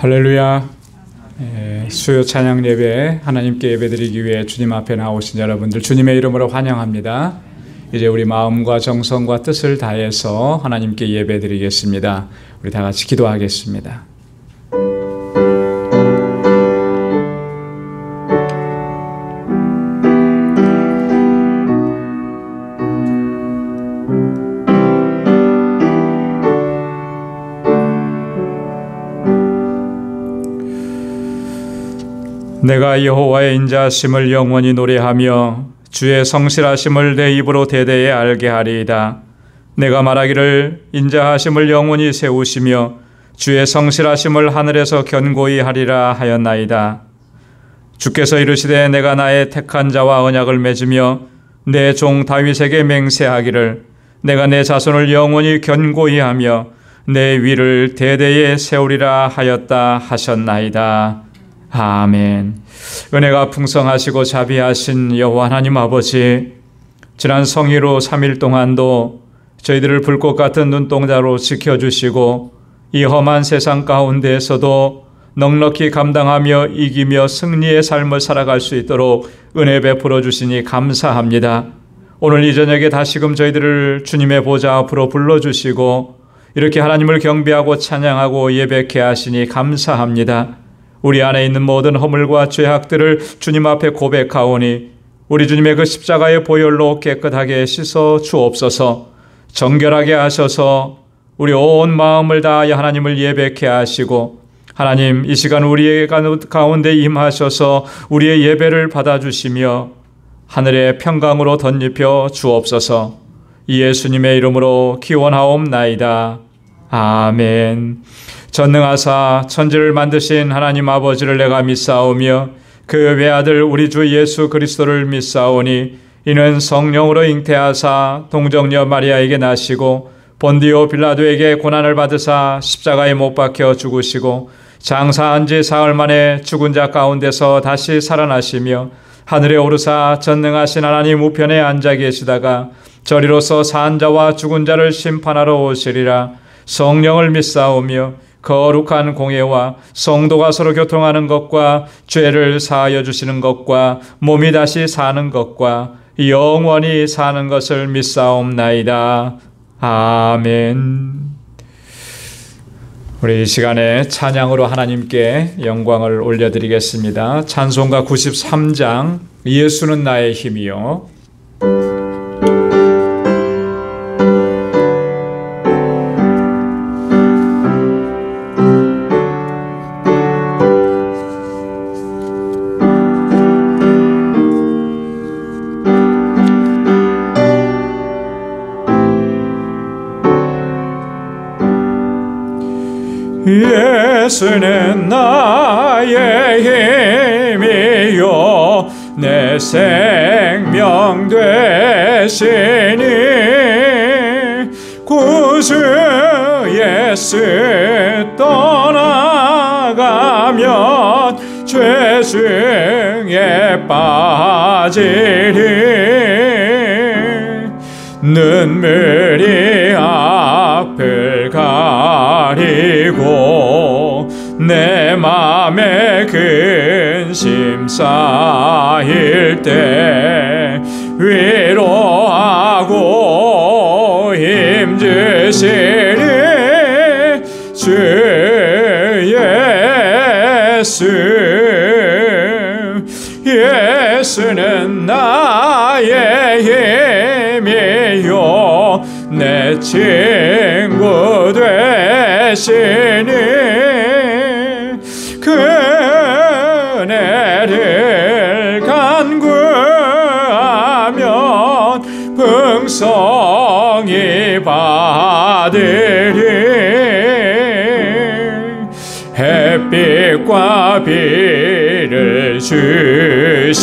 할렐루야. 수요 찬양 예배 하나님께 예배드리기 위해 주님 앞에 나오신 여러분들 주님의 이름으로 환영합니다. 이제 우리 마음과 정성과 뜻을 다해서 하나님께 예배드리겠습니다. 우리 다 같이 기도하겠습니다. 내가 여호와의 인자하심을 영원히 노래하며 주의 성실하심을 내 입으로 대대에 알게 하리이다. 내가 말하기를 인자하심을 영원히 세우시며 주의 성실하심을 하늘에서 견고히 하리라 하였나이다. 주께서 이르시되 내가 나의 택한 자와 언약을 맺으며 내 종 다윗에게 맹세하기를 내가 내 자손을 영원히 견고히 하며 내 위를 대대에 세우리라 하였다 하셨나이다. 아멘. 은혜가 풍성하시고 자비하신 여호와 하나님 아버지, 지난 성희로 3일 동안도 저희들을 불꽃 같은 눈동자로 지켜주시고 이 험한 세상 가운데에서도 넉넉히 감당하며 이기며 승리의 삶을 살아갈 수 있도록 은혜 베풀어 주시니 감사합니다. 오늘 이 저녁에 다시금 저희들을 주님의 보좌 앞으로 불러주시고 이렇게 하나님을 경배하고 찬양하고 예배케 하시니 감사합니다. 우리 안에 있는 모든 허물과 죄악들을 주님 앞에 고백하오니 우리 주님의 그 십자가의 보혈로 깨끗하게 씻어 주옵소서. 정결하게 하셔서 우리 온 마음을 다하여 하나님을 예배케 하시고 하나님 이 시간 우리의 가운데 임하셔서 우리의 예배를 받아주시며 하늘의 평강으로 덧입혀 주옵소서. 예수님의 이름으로 기원하옵나이다. 아멘. 전능하사 천지를 만드신 하나님 아버지를 내가 믿사오며 그 외아들 우리 주 예수 그리스도를 믿사오니 이는 성령으로 잉태하사 동정녀 마리아에게 나시고 본디오 빌라도에게 고난을 받으사 십자가에 못 박혀 죽으시고 장사한 지 사흘 만에 죽은 자 가운데서 다시 살아나시며 하늘에 오르사 전능하신 하나님 우편에 앉아 계시다가 저리로서 산 자와 죽은 자를 심판하러 오시리라. 성령을 믿사오며 거룩한 공예와 성도가 서로 교통하는 것과 죄를 사하여 주시는 것과 몸이 다시 사는 것과 영원히 사는 것을 믿사옵나이다. 아멘. 우리 이 시간에 찬양으로 하나님께 영광을 올려드리겠습니다. 찬송가 93장 예수는 나의 힘이요. 예수는 나의 힘이요 내 생명 되시니 구주 예수 떠나가면 죄 중에 빠지리 눈물이 앞을 가리고 내 맘에 근심 쌓일 때 위로하고 힘주시리 주 예수. 예수는 나의 힘이요 내 친구 되시니 그네를 간구하면 풍성히 받으리. 햇빛과 비를 주시니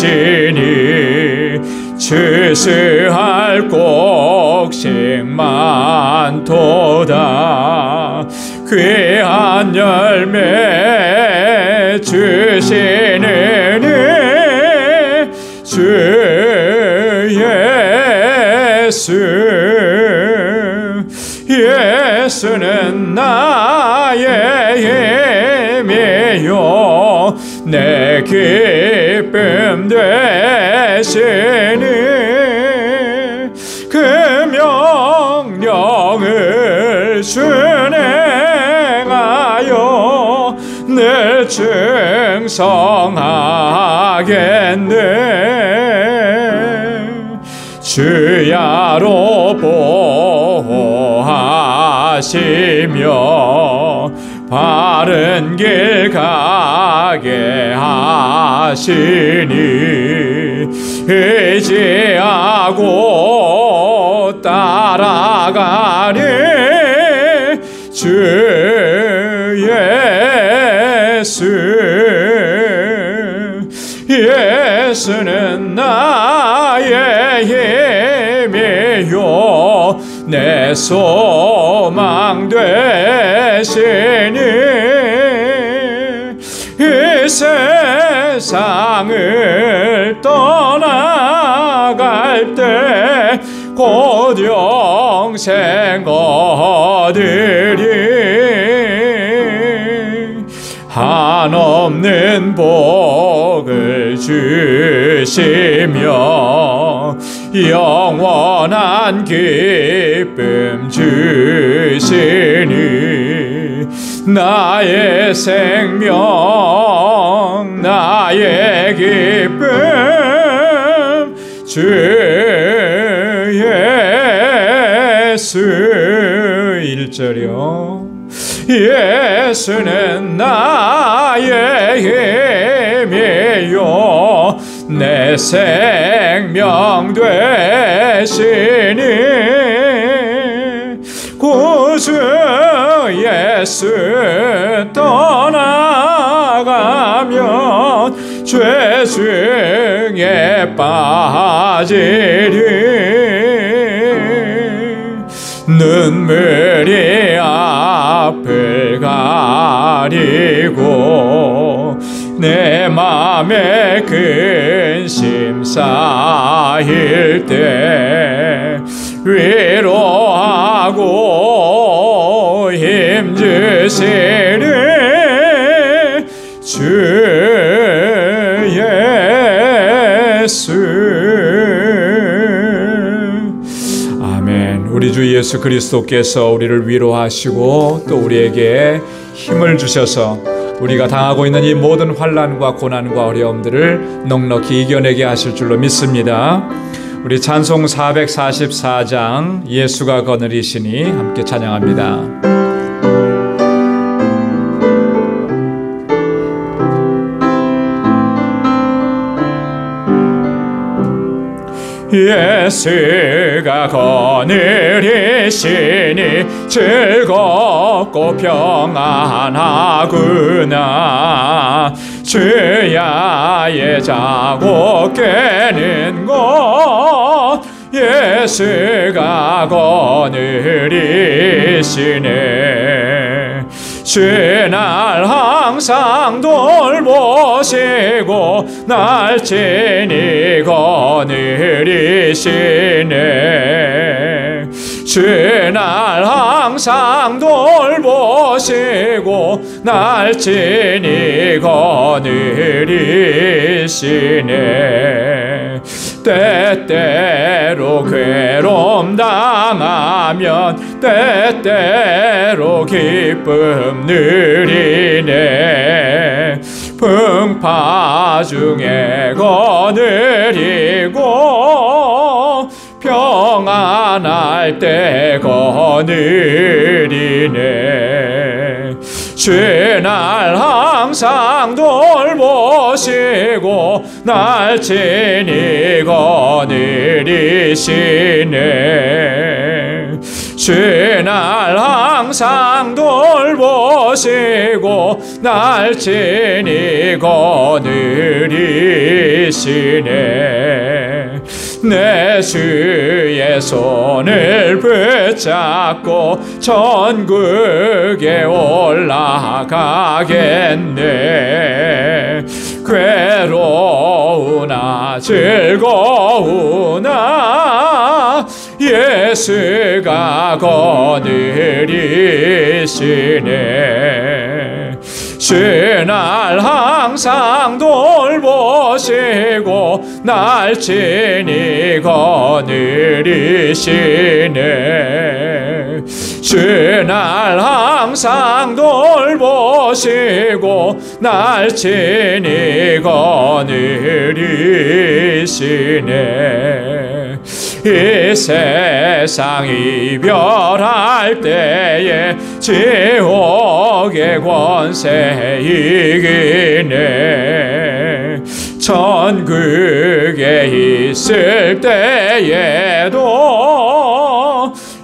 추수할 곡식만 도다. 귀한 열매 주시는 주 예수. 예수는 나의 힘이 힘이요 내 기쁨 되시니 그 명령을 순행하여 늘 충성하겠네. 주야로 보호하시며 바른 길 가게 하시니 의지하고 따라가니 주 예수는 나의 힘이요 내 소망 되시니 이 세상을 떠나갈 때 곧 영생 얻으리 한없는 복을 주시며 영원한 기쁨 주시니 나의 생명 나의 기쁨 주 예수 1절이요 예수는 나의 힘이요 내 생명 되시니 구주 예수 떠나가면 죄 중에 빠지리 눈물이 앞을 가리고 내 맘에 근심 쌓일 때 위로하고 힘주시리 주 예수. 우리 주 예수 그리스도께서 우리를 위로하시고 또 우리에게 힘을 주셔서 우리가 당하고 있는 이 모든 환난과 고난과 어려움들을 넉넉히 이겨내게 하실 줄로 믿습니다. 우리 찬송 444장 예수가 거느리시니 함께 찬양합니다. 예수가 거느리시니 즐겁고 평안하구나. 주야의 자고 깨는 것 예수가 거느리시네. 주날 항상 돌보시고 날 친히 거느리시네. 주날 항상 돌보시고 날 친히 거느리시네. 때때로 괴로움 당하면 때때로 기쁨 누리네. 풍파 중에 거느리고 평안할 때 거느리네. 주날 항상 돌보시고 날 친히 거느리시네. 주날 항상 돌보시고 날 친히 거느리시네. 내 주의 손을 붙잡고 천국에 올라가겠네. 괴로우나 즐거우나 예수가 거느리시네. 주날 항상 돌보시고 날 친히 거느리시네. 주날 항상 돌보시고 날 친히 거느리시네. 이 세상 이별할 때에 지옥의 권세 이기네. 천국에 있을 때에도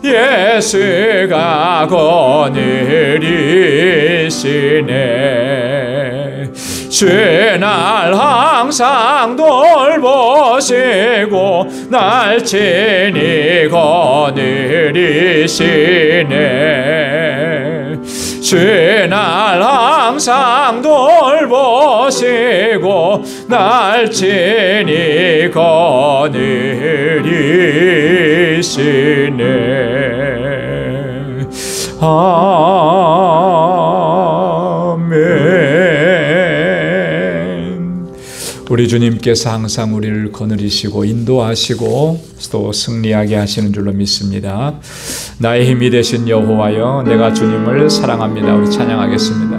예수가 거느리시네. 주날 항상 돌보시고 날 친히 거느리시네. 주날 항상 돌보시고 날 친히 거느리시네. 아멘. 우리 주님께서 항상 우리를 거느리시고 인도하시고 또 승리하게 하시는 줄로 믿습니다. 나의 힘이 되신 여호와여, 내가 주님을 사랑합니다. 우리 찬양하겠습니다.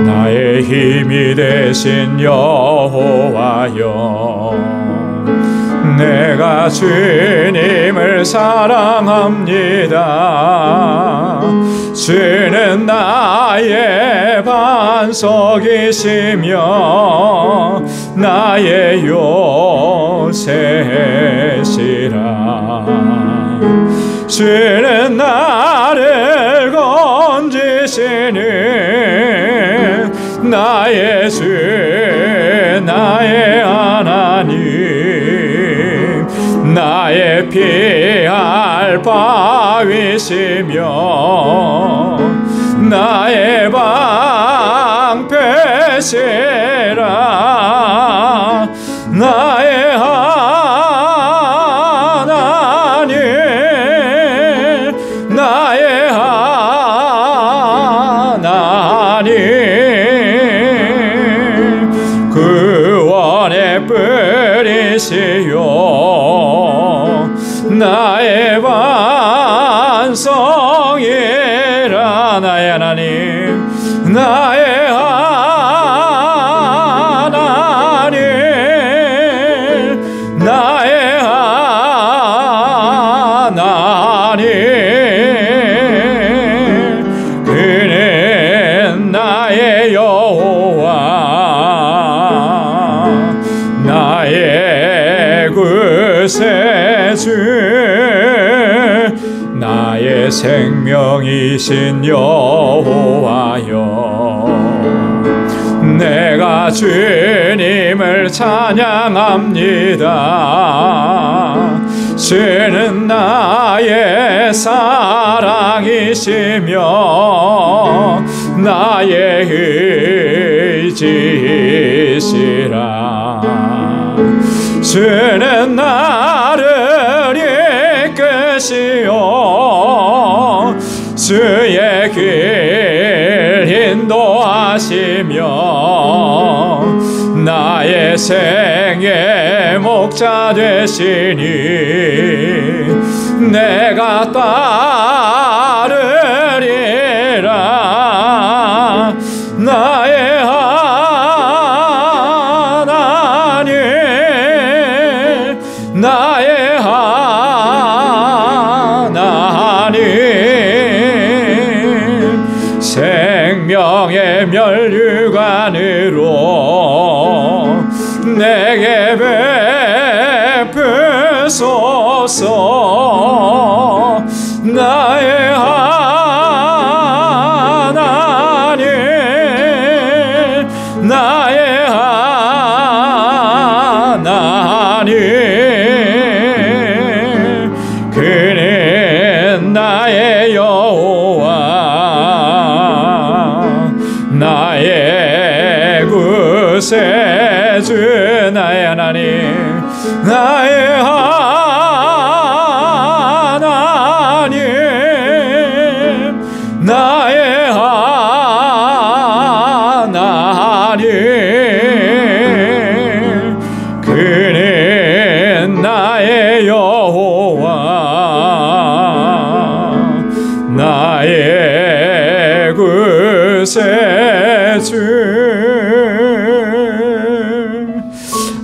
나의 힘이 되신 여호와여, 내가 주님을 사랑합니다. 주는 나의 반석이시며 나의 요새시라. 주는 나를 건지시는 나의 주, 나의 하나님, 나의 피할 바위시며 나의 방패시라. 나의 하나님, 나의 하나님, 구원의 뿌리시요 나의 반성이라. 나의 하나님, 나의 하나님, 나의 하나님, 그는 나의 여호와, 나의 구세주, 나의 생명이신 여호와여, 내가 주님을 찬양합니다. 주는 나의 사랑이시며 나의 의지시라. 주는 나를 이끄시오 주의 길 인도하시며 나의 생의 목자 되시니 내가 따르리라. 나의 하나님, 나의 하나님, 생명의 멸류관으로 내게 베푸소서. 나의 하나님, 나의 하나님, 그는 나의 여호와, 나의 구세주, 나의 하나님, 나의 하나님, 그는 나의 여호와, 나의 구세주.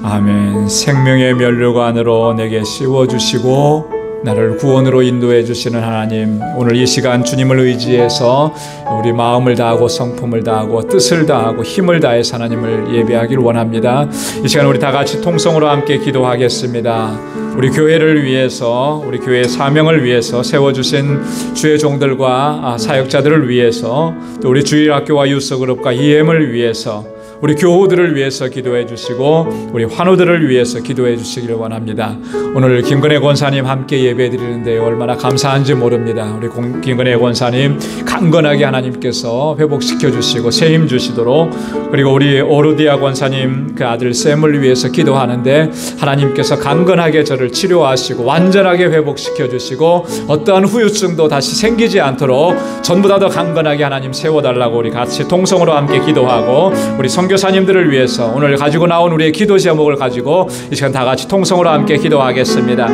아멘. 생명의 면류관으로 내게 씌워주시고 나를 구원으로 인도해 주시는 하나님, 오늘 이 시간 주님을 의지해서 우리 마음을 다하고 성품을 다하고 뜻을 다하고 힘을 다해서 하나님을 예배하길 원합니다. 이 시간 우리 다 같이 통성으로 함께 기도하겠습니다. 우리 교회를 위해서, 우리 교회의 사명을 위해서 세워주신 주의 종들과 사역자들을 위해서, 또 우리 주일학교와 유서그룹과 EM을 위해서, 우리 교우들을 위해서 기도해 주시고 우리 환우들을 위해서 기도해 주시기를 원합니다. 오늘 김근혜 권사님 함께 예배 드리는데 얼마나 감사한지 모릅니다. 우리 김근혜 권사님 강건하게 하나님께서 회복시켜 주시고 새힘 주시도록, 그리고 우리 오르디아 권사님 그 아들 샘을 위해서 기도하는데 하나님께서 강건하게 저를 치료하시고 완전하게 회복시켜 주시고 어떠한 후유증도 다시 생기지 않도록 전부 다 더 강건하게 하나님 세워달라고 우리 같이 동성으로 함께 기도하고, 우리 선교사님들을 위해서 오늘 가지고 나온 우리의 기도 제목을 가지고 이 시간 다 같이 통성으로 함께 기도하겠습니다.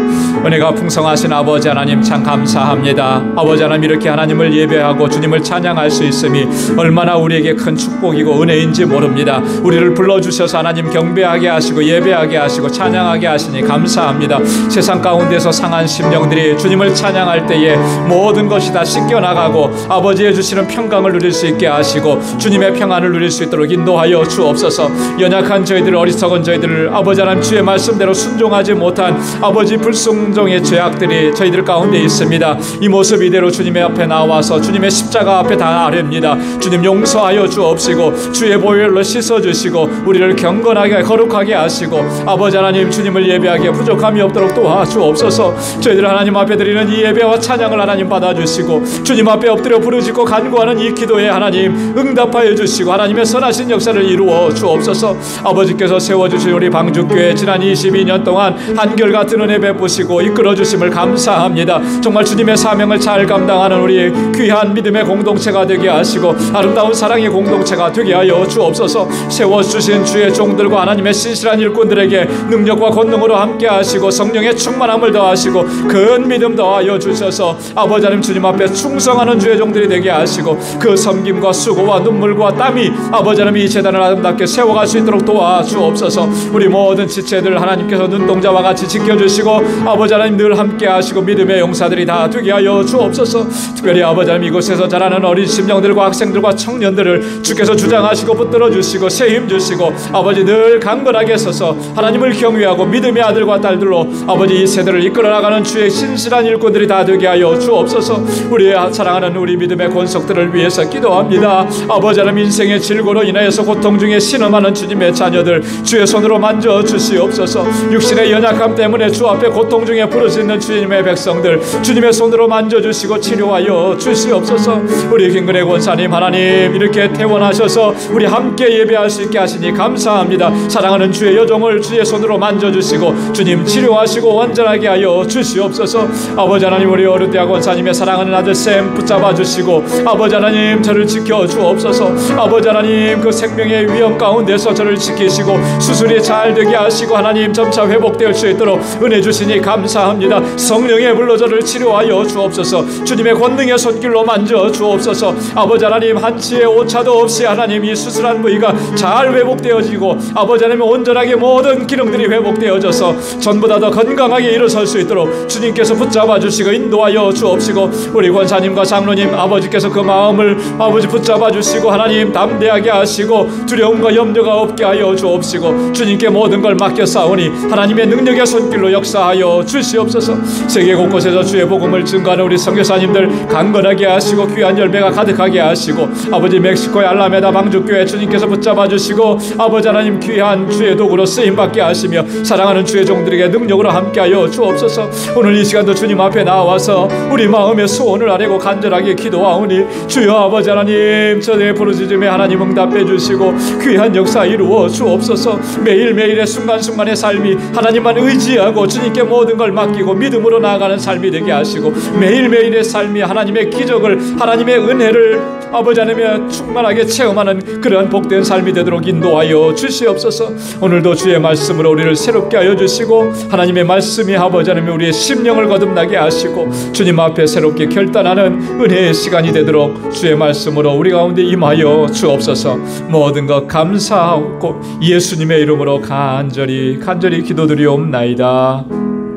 은혜가 풍성하신 아버지 하나님 참 감사합니다. 아버지 하나님, 이렇게 하나님을 예배하고 주님을 찬양할 수 있음이 얼마나 우리에게 큰 축복이고 은혜인지 모릅니다. 우리를 불러주셔서 하나님 경배하게 하시고 예배하게 하시고 찬양하게 하시니 감사합니다. 세상 가운데서 상한 심령들이 주님을 찬양할 때에 모든 것이 다 씻겨나가고 아버지의 주시는 평강을 누릴 수 있게 하시고 주님의 평안을 누릴 수 있도록 인도하여 주옵소서. 연약한 저희들, 어리석은 저희들을 아버지 하나님 주의 말씀대로 순종하지 못한 아버지 불순종의 죄악들이 저희들 가운데 있습니다. 이 모습 이대로 주님의 앞에 나와서 주님의 십자가 앞에 다 아뢰입니다. 주님 용서하여 주옵시고 주의 보혈로 씻어주시고 우리를 경건하게 거룩하게 하시고 아버지 하나님 주님을 예배하기에 부족함이 없도록 도와주옵소서. 저희들 하나님 앞에 드리는 이 예배와 찬양을 하나님 받아주시고 주님 앞에 엎드려 부르짖고 간구하는 이 기도에 하나님 응답하여 주시고 하나님의 선하신 역사를 이루어 주옵소서. 아버지께서 세워주신 우리 방주교회 지난 22년 동안 한결같은 은혜 베푸시고 이끌어 주심을 감사합니다. 정말 주님의 사명을 잘 감당하는 우리 귀한 믿음의 공동체가 되게 하시고 아름다운 사랑의 공동체가 되게 하여 주옵소서. 세워주신 주의 종들과 하나님의 신실한 일꾼들에게 능력과 권능으로 함께 하시고 성령의 충만함을 더하시고 큰 믿음 더하여 주셔서 아버지 하나님 주님 앞에 충성하는 주의 종들이 되게 하시고 그 섬김과 수고와 눈물과 땀이 아버지 하나님 이 재단을 아름답게 세워갈 수 있도록 도와주옵소서. 우리 모든 지체들 하나님께서 눈동자와 같이 지켜주시고 아버지 하나님 늘 함께 하시고 믿음의 용사들이 다 되게 하여 주옵소서. 특별히 아버지 하나님 이곳에서 자라는 어린 심령들과 학생들과 청년들을 주께서 주장하시고 붙들어 주시고 새힘 주시고 아버지 늘 강건하게 서서 하나님을 경외하고 믿음의 아들과 딸들로 아버지 이 세대를 이끌어 나가는 주의 신실한 일꾼들이 다 되게 하여 주옵소서. 우리의 사랑하는 우리 믿음의 권속들을 위해서 기도합니다. 아버지 하나님 인생의 질고로 인하여서 고통 중에 신음하는 주님의 자녀들 주의 손으로 만져 주시옵소서. 육신의 연약함 때문에 주 앞에 고통 중에 부르짖는 주님의 백성들 주님의 손으로 만져주시고 치료하여 주시옵소서. 우리 김근혜 권사님 하나님 이렇게 퇴원하셔서 우리 함께 예배할 수 있게 하시니 감사합니다. 사랑하는 주의 여종을 주의 손으로 만져주시고 주님 치료하시고 완전하게 하여 주시옵소서. 아버지 하나님 우리 어르디아 권사님의 사랑하는 아들 샘 붙잡아 주시고 아버지 하나님 저를 지켜주옵소서. 아버지 하나님 그 생명의 위험 가운데서 저를 지키시고 수술이 잘 되게 하시고 하나님 점차 회복될 수 있도록 은혜 주시니 감사합니다. 성령의 불로 저를 치료하여 주옵소서. 주님의 권능의 손길로 만져 주옵소서. 아버지 하나님 한치의 오차도 없이 하나님 이 수술한 부위가 잘 회복되어지고 아버지 하나님 온전하게 모든 기능들이 회복되어져서 전부 다 더 건강하게 일어설 수 있도록 주님께서 붙잡아 주시고 인도하여 주옵시고 우리 권사님과 장로님 아버지께서 그 마음을 아버지 붙잡아 주시고 하나님 담대하게 하시고 두려움과 염려가 없게 하여 주옵시고 주님께 모든 걸 맡겨 싸우니 하나님의 능력의 손길로 역사하여 주시옵소서. 세계 곳곳에서 주의 복음을 증거하는 우리 선교사님들 강건하게 하시고 귀한 열매가 가득하게 하시고 아버지 멕시코의 알라메다 방주교회 주님께서 붙잡아 주시고 아버지 하나님 귀한 주의 도구로 쓰임받게 하시며 사랑하는 주의 종들에게 능력으로 함께하여 주옵소서. 오늘 이 시간도 주님 앞에 나와서 우리 마음의 소원을 아뢰고 간절하게 기도하오니 주여 아버지 하나님 저의 부르짖음에 하나님 응답해 주시고 귀한 역사 이루어 주옵소서. 매일매일의 순간순간의 삶이 하나님만 의지하고 주님께 모든 걸 맡기고 믿음으로 나아가는 삶이 되게 하시고, 매일매일의 삶이 하나님의 기적을, 하나님의 은혜를 아버지 하나님의 충만하게 체험하는 그러한 복된 삶이 되도록 인도하여 주시옵소서. 오늘도 주의 말씀으로 우리를 새롭게 하여 주시고, 하나님의 말씀이 아버지 하나님 우리의 심령을 거듭나게 하시고, 주님 앞에 새롭게 결단하는 은혜의 시간이 되도록 주의 말씀으로 우리 가운데 임하여 주옵소서. 모든 것 감사하고 예수님의 이름으로 간절히 기도드리옵나이다.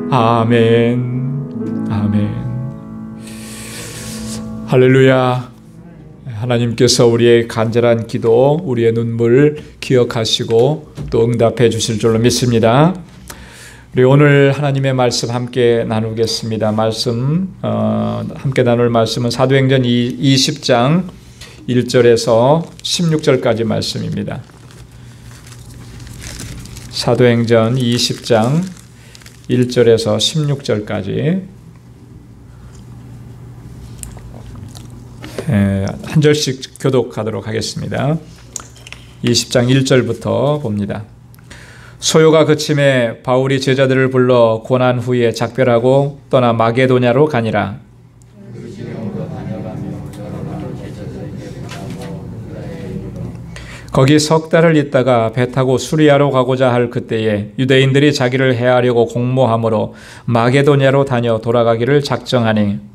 아멘. 아멘. 할렐루야. 하나님께서 우리의 간절한 기도, 우리의 눈물 기억하시고 또 응답해 주실 줄로 믿습니다. 우리 오늘 하나님의 말씀 함께 나누겠습니다. 함께 나눌 말씀은 사도행전 20장 1절에서 16절까지 말씀입니다. 사도행전 20장 1절에서 16절까지 한 절씩 교독하도록 하겠습니다. 20장 1절부터 봅니다. 소요가 그침에 바울이 제자들을 불러 고난 후에 작별하고 떠나 마게도냐로 가니라. 거기 석 달을 있다가 배 타고 수리아로 가고자 할 그때에 유대인들이 자기를 해하려고 공모함으로 마게도냐로 다녀 돌아가기를 작정하니,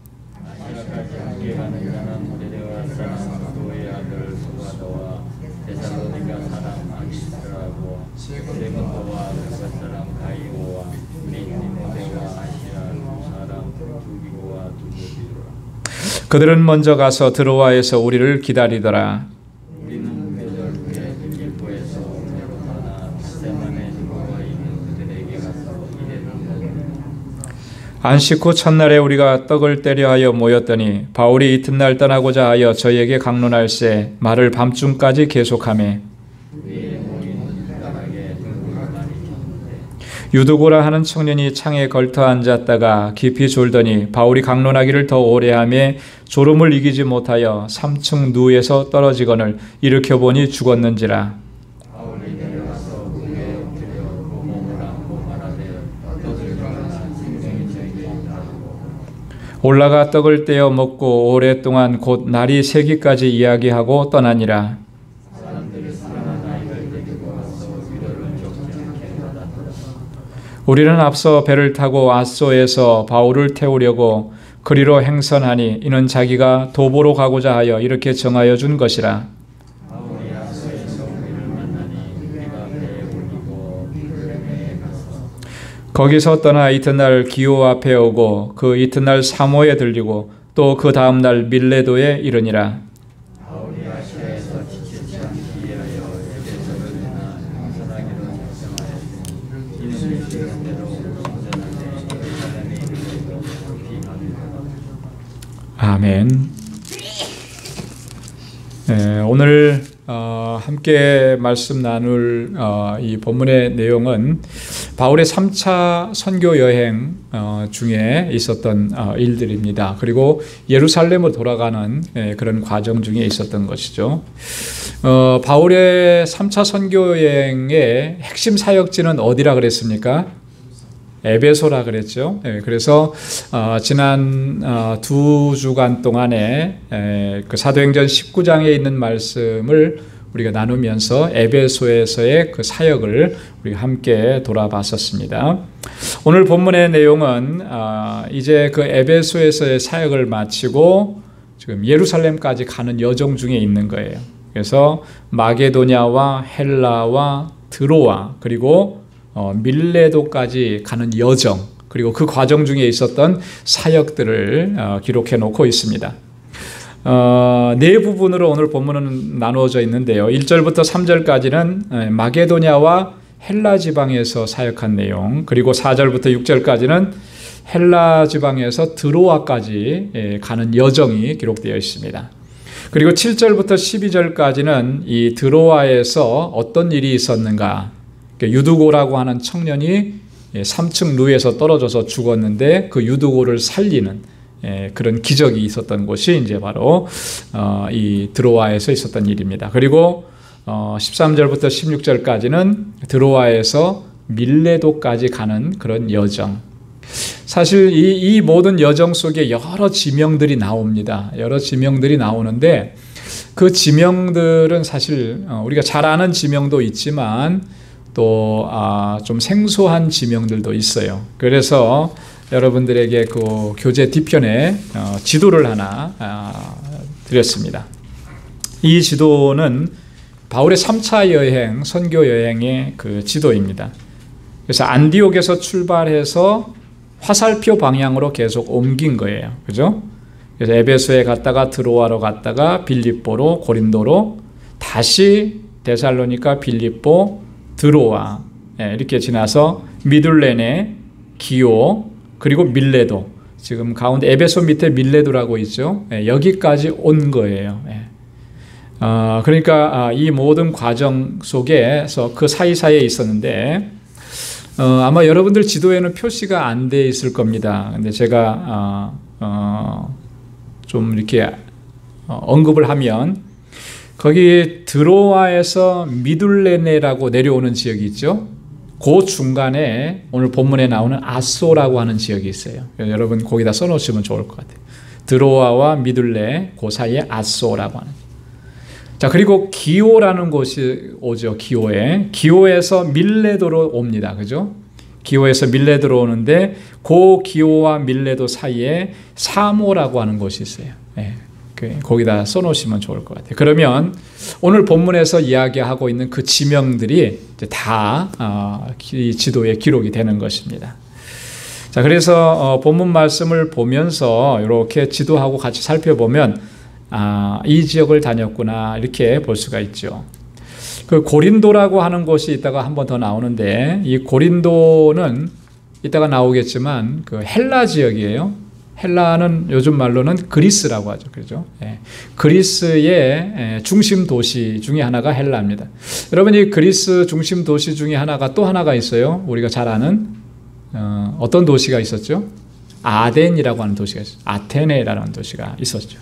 그들은 먼저 가서 드로아에서 우리를 기다리더라. 안식 후 첫날에 우리가 떡을 떼려 하여 모였더니 바울이 이튿날 떠나고자 하여 저희에게 강론할새 말을 밤중까지 계속하매, 유두고라 하는 청년이 창에 걸터 앉았다가 깊이 졸더니 바울이 강론하기를 더 오래 하며 졸음을 이기지 못하여 3층 누에서 떨어지거늘 일으켜보니 죽었는지라. 올라가 떡을 떼어 먹고 오랫동안 곧 날이 새기까지 이야기하고 떠나니라. 우리는 앞서 배를 타고 아소에서 바울을 태우려고 그리로 행선하니 이는 자기가 도보로 가고자 하여 이렇게 정하여 준 것이라. 거기서 떠나 이튿날 기오 앞에 오고 그 이튿날 사모에 들리고 또 그 다음날 밀레도에 이르니라. 아멘. 오늘 함께 말씀 나눌 이 본문의 내용은 바울의 3차 선교 여행 중에 있었던 일들입니다. 그리고 예루살렘으로 돌아가는 그런 과정 중에 있었던 것이죠. 바울의 3차 선교 여행의 핵심 사역지는 어디라 그랬습니까? 에베소라 그랬죠. 그래서 지난 2주간 동안에 그 사도행전 19장에 있는 말씀을 우리가 나누면서 에베소에서의 그 사역을 우리가 함께 돌아봤었습니다. 오늘 본문의 내용은 이제 그 에베소에서의 사역을 마치고 지금 예루살렘까지 가는 여정 중에 있는 거예요. 그래서 마게도냐와 헬라와 드로아 그리고 밀레도까지 가는 여정, 그리고 그 과정 중에 있었던 사역들을 기록해 놓고 있습니다. 네 부분으로 오늘 본문은 나누어져 있는데요. 1절부터 3절까지는 마게도냐와 헬라 지방에서 사역한 내용, 그리고 4절부터 6절까지는 헬라 지방에서 드로아까지 가는 여정이 기록되어 있습니다. 그리고 7절부터 12절까지는 이 드로아에서 어떤 일이 있었는가, 유두고라고 하는 청년이 3층 루에서 떨어져서 죽었는데 그 유두고를 살리는 그런 기적이 있었던 곳이 이제 바로 이 드로아에서 있었던 일입니다. 그리고 13절부터 16절까지는 드로아에서 밀레도까지 가는 그런 여정. 사실 이 모든 여정 속에 여러 지명들이 나옵니다. 여러 지명들이 나오는데 그 지명들은 사실 우리가 잘 아는 지명도 있지만 또 좀 생소한 지명들도 있어요. 그래서 여러분들에게 그 교재 뒤편에 지도를 하나 드렸습니다. 이 지도는 바울의 3차 여행, 선교 여행의 그 지도입니다. 그래서 안디옥에서 출발해서 화살표 방향으로 계속 옮긴 거예요. 그죠? 그래서 에베소에 갔다가 드로아로 갔다가 빌립보로, 고린도로, 다시 데살로니가, 빌립보, 드로아, 이렇게 지나서 미둘레네, 기오, 그리고 밀레도. 지금 가운데 에베소 밑에 밀레도라고 있죠. 여기까지 온 거예요. 그러니까 이 모든 과정 속에서 그 사이사이에 있었는데 아마 여러분들 지도에는 표시가 안 돼 있을 겁니다. 근데 제가 좀 이렇게 언급을 하면 거기 드로아에서 미둘레네라고 내려오는 지역이 있죠. 그 중간에 오늘 본문에 나오는 아소라고 하는 지역이 있어요. 여러분 거기다 써놓으시면 좋을 것 같아요. 드로아와 미둘레 그 사이에 아소라고 하는. 자, 그리고 기오라는 곳이 오죠. 기오에서 밀레도로 옵니다. 그죠? 기오에서 밀레도로 오는데 그 기오와 밀레도 사이에 사모라고 하는 곳이 있어요. 거기다 써놓으시면 좋을 것 같아요. 그러면 오늘 본문에서 이야기하고 있는 그 지명들이 이제 다 이 지도에 기록이 되는 것입니다. 자, 그래서 본문 말씀을 보면서 이렇게 지도하고 같이 살펴보면 이 지역을 다녔구나 이렇게 볼 수가 있죠. 그 고린도라고 하는 곳이 이따가 한 번 더 나오는데 이 고린도는 이따가 나오겠지만 그 헬라 지역이에요. 헬라는 요즘 말로는 그리스라고 하죠. 그렇죠? 그리스의 중심 도시 중에 하나가 헬라입니다. 여러분 이 그리스 중심 도시 중에 하나가 또 하나가 있어요. 우리가 잘 아는 어떤 도시가 있었죠? 아덴이라고 하는 도시가 있어요. 아테네라는 도시가 있었죠.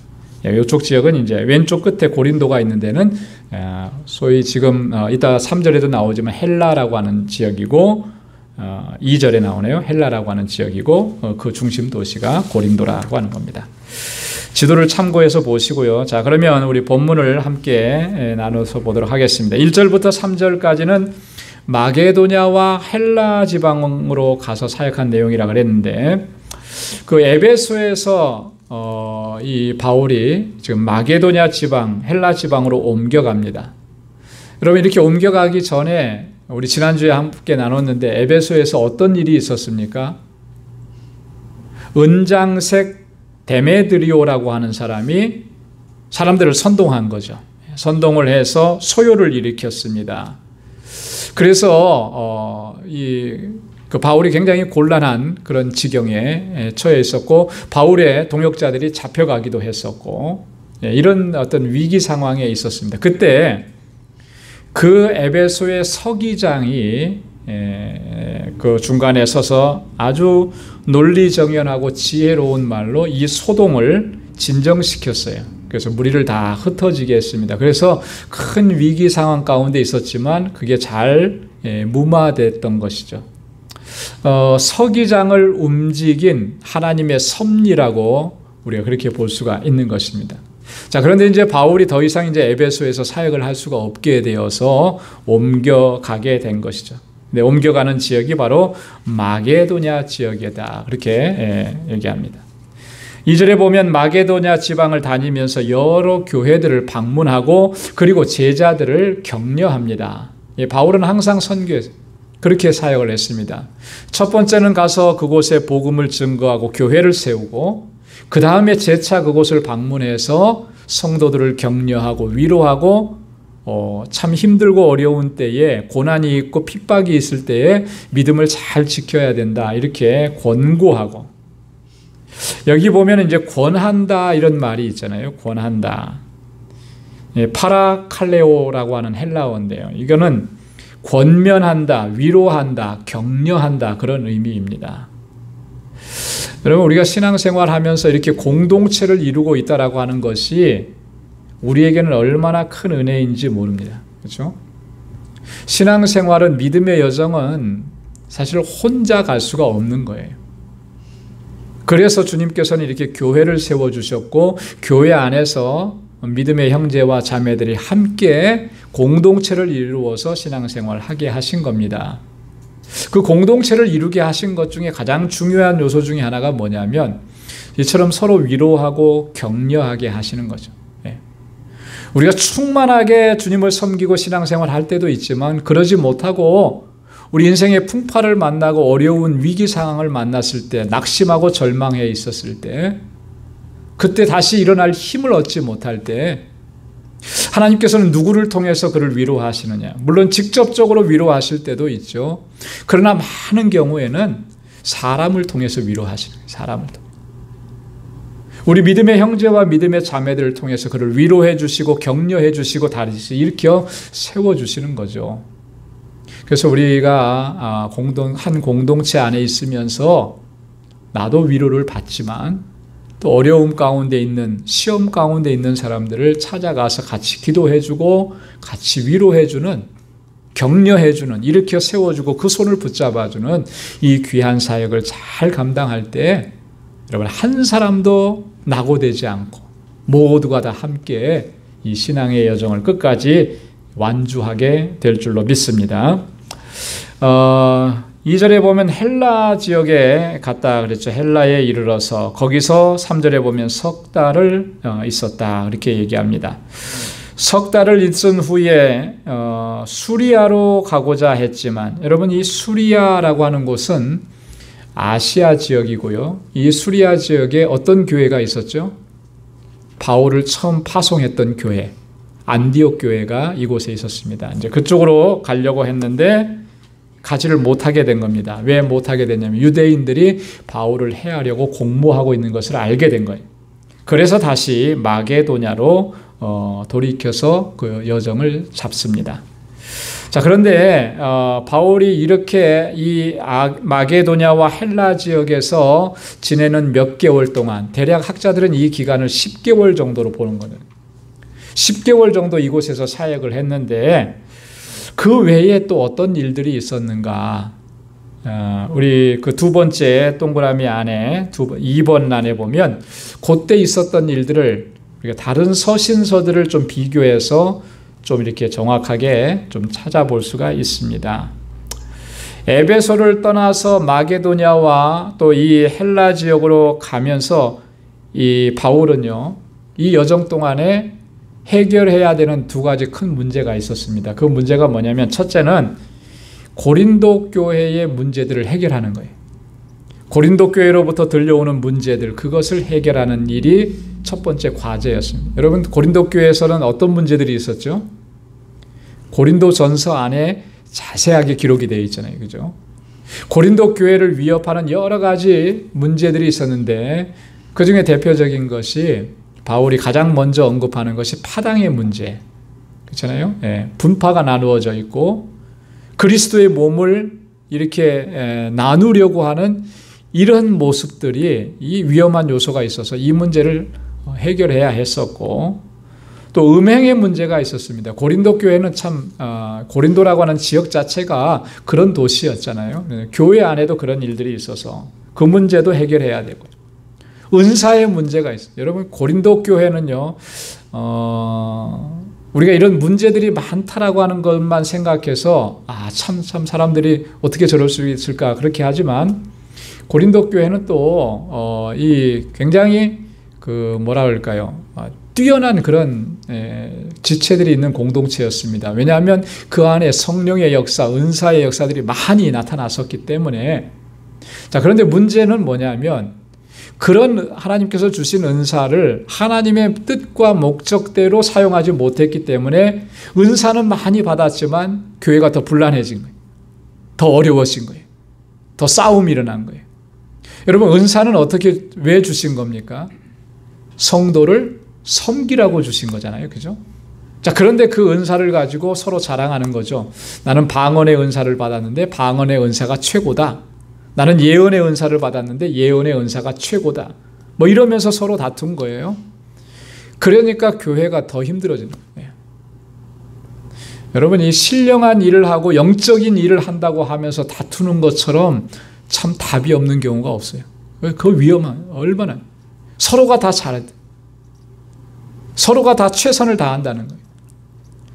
이쪽 지역은 이제 왼쪽 끝에 고린도가 있는 데는 소위 지금 이따 3절에도 나오지만 헬라라고 하는 지역이고 2절에 나오네요. 헬라라고 하는 지역이고 그 중심 도시가 고린도라고 하는 겁니다. 지도를 참고해서 보시고요. 자, 그러면 우리 본문을 함께 나눠서 보도록 하겠습니다. 1절부터 3절까지는 마게도냐와 헬라 지방으로 가서 사역한 내용이라고 그랬는데 그 에베소에서 이 바울이 지금 마게도냐 지방, 헬라 지방으로 옮겨갑니다. 여러분 이렇게 옮겨가기 전에 우리 지난주에 함께 나눴는데 에베소에서 어떤 일이 있었습니까? 은장색 데메드리오라고 하는 사람이 사람들을 선동한 거죠. 선동을 해서 소요를 일으켰습니다. 그래서 그 바울이 굉장히 곤란한 그런 지경에 처해 있었고 바울의 동역자들이 잡혀가기도 했었고 이런 어떤 위기 상황에 있었습니다. 그때 그 에베소의 서기장이 그 중간에 서서 아주 논리정연하고 지혜로운 말로 이 소동을 진정시켰어요. 그래서 무리를 다 흩어지게 했습니다. 그래서 큰 위기 상황 가운데 있었지만 그게 잘 무마됐던 것이죠. 서기장을 움직인 하나님의 섭리라고 우리가 그렇게 볼 수가 있는 것입니다. 자, 그런데 이제 바울이 더 이상 이제 에베소에서 사역을 할 수가 없게 되어서 옮겨가게 된 것이죠. 근데 옮겨가는 지역이 바로 마게도냐 지역이다. 그렇게 얘기합니다. 2절에 보면 마게도냐 지방을 다니면서 여러 교회들을 방문하고 그리고 제자들을 격려합니다. 바울은 항상 선교에서 그렇게 사역을 했습니다. 첫 번째는 가서 그곳에 복음을 증거하고 교회를 세우고 그 다음에 재차 그곳을 방문해서 성도들을 격려하고 위로하고 참 힘들고 어려운 때에 고난이 있고 핍박이 있을 때에 믿음을 잘 지켜야 된다 이렇게 권고하고 여기 보면 이제 권한다 이런 말이 있잖아요. 권한다. 파라칼레오라고 하는 헬라어인데요. 이거는 권면한다, 위로한다, 격려한다 그런 의미입니다. 여러분 우리가 신앙생활하면서 이렇게 공동체를 이루고 있다라고 하는 것이 우리에게는 얼마나 큰 은혜인지 모릅니다. 그렇죠? 신앙생활은, 믿음의 여정은 사실 혼자 갈 수가 없는 거예요. 그래서 주님께서는 이렇게 교회를 세워주셨고, 교회 안에서 믿음의 형제와 자매들이 함께 공동체를 이루어서 신앙생활을 하게 하신 겁니다. 그 공동체를 이루게 하신 것 중에 가장 중요한 요소 중에 하나가 뭐냐면, 이처럼 서로 위로하고 격려하게 하시는 거죠. 우리가 충만하게 주님을 섬기고 신앙생활 할 때도 있지만, 그러지 못하고 우리 인생의 풍파를 만나고 어려운 위기 상황을 만났을 때, 낙심하고 절망해 있었을 때, 그때 다시 일어날 힘을 얻지 못할 때 하나님께서는 누구를 통해서 그를 위로하시느냐? 물론 직접적으로 위로하실 때도 있죠. 그러나 많은 경우에는 사람을 통해서 위로하시는 거예요. 사람을 통해서. 우리 믿음의 형제와 믿음의 자매들을 통해서 그를 위로해 주시고 격려해 주시고 다시 일으켜 세워주시는 거죠. 그래서 우리가 한 공동체 안에 있으면서 나도 위로를 받지만 또 어려움 가운데 있는, 시험 가운데 있는 사람들을 찾아가서 같이 기도해 주고 같이 위로해 주는, 격려해 주는, 일으켜 세워주고 그 손을 붙잡아 주는 이 귀한 사역을 잘 감당할 때 여러분, 한 사람도 낙오되지 않고 모두가 다 함께 이 신앙의 여정을 끝까지 완주하게 될 줄로 믿습니다. 2절에 보면 헬라 지역에 갔다 그랬죠. 헬라에 이르러서 거기서 3절에 보면 석 달을 있었다 그렇게 얘기합니다. 석 달을 있은 후에 수리아로 가고자 했지만, 여러분, 이 수리아라고 하는 곳은 아시아 지역이고요. 이 수리아 지역에 어떤 교회가 있었죠? 바울을 처음 파송했던 교회, 안디옥 교회가 이곳에 있었습니다. 이제 그쪽으로 가려고 했는데 가지를 못하게 된 겁니다. 왜 못하게 됐냐면 유대인들이 바울을 해하려고 공모하고 있는 것을 알게 된 거예요. 그래서 다시 마게도냐로 돌이켜서 그 여정을 잡습니다. 자, 그런데 바울이 이렇게 이 마게도냐와 헬라 지역에서 지내는 몇 개월 동안, 대략 학자들은 이 기간을 10개월 정도로 보는 거예요. 10개월 정도 이곳에서 사역을 했는데 그 외에 또 어떤 일들이 있었는가? 우리 그 두 번째 동그라미 안에 2번 란에 보면 그때 있었던 일들을, 우리가 다른 서신서들을 좀 비교해서 좀 이렇게 정확하게 좀 찾아볼 수가 있습니다. 에베소를 떠나서 마게도냐와 또 이 헬라 지역으로 가면서 이 바울은요, 이 여정 동안에 해결해야 되는 두 가지 큰 문제가 있었습니다. 그 문제가 뭐냐면, 첫째는 고린도 교회의 문제들을 해결하는 거예요. 고린도 교회로부터 들려오는 문제들, 그것을 해결하는 일이 첫 번째 과제였습니다. 여러분, 고린도 교회에서는 어떤 문제들이 있었죠? 고린도 전서 안에 자세하게 기록이 되어 있잖아요. 그죠? 고린도 교회를 위협하는 여러 가지 문제들이 있었는데, 그 중에 대표적인 것이 바울이 가장 먼저 언급하는 것이 파당의 문제. 그렇잖아요? 예, 분파가 나누어져 있고 그리스도의 몸을 이렇게 나누려고 하는 이런 모습들이, 이 위험한 요소가 있어서 이 문제를 해결해야 했었고, 또 음행의 문제가 있었습니다. 고린도 교회는 참 고린도라고 하는 지역 자체가 그런 도시였잖아요. 교회 안에도 그런 일들이 있어서 그 문제도 해결해야 되고, 은사의 문제가 있어요. 여러분, 고린도 교회는요, 우리가 이런 문제들이 많다라고 하는 것만 생각해서 참 사람들이 어떻게 저럴 수 있을까 그렇게 하지만, 고린도 교회는 또 이 굉장히 그 뭐라 그럴까요? 뛰어난 그런 지체들이 있는 공동체였습니다. 왜냐하면 그 안에 성령의 역사, 은사의 역사들이 많이 나타났었기 때문에. 자, 그런데 문제는 뭐냐면, 그런 하나님께서 주신 은사를 하나님의 뜻과 목적대로 사용하지 못했기 때문에 은사는 많이 받았지만 교회가 더 불안해진 거예요. 더 어려워진 거예요. 더 싸움이 일어난 거예요. 여러분, 은사는 어떻게, 왜 주신 겁니까? 성도를 섬기라고 주신 거잖아요. 그죠? 자, 그런데 그 은사를 가지고 서로 자랑하는 거죠. 나는 방언의 은사를 받았는데 방언의 은사가 최고다. 나는 예언의 은사를 받았는데 예언의 은사가 최고다. 뭐 이러면서 서로 다툰 거예요. 그러니까 교회가 더 힘들어지는 거예요. 여러분, 이 신령한 일을 하고 영적인 일을 한다고 하면서 다투는 것처럼 참 답이 없는 경우가 없어요. 그 위험한, 얼마나. 서로가 다 잘해. 서로가 다 최선을 다한다는 거예요.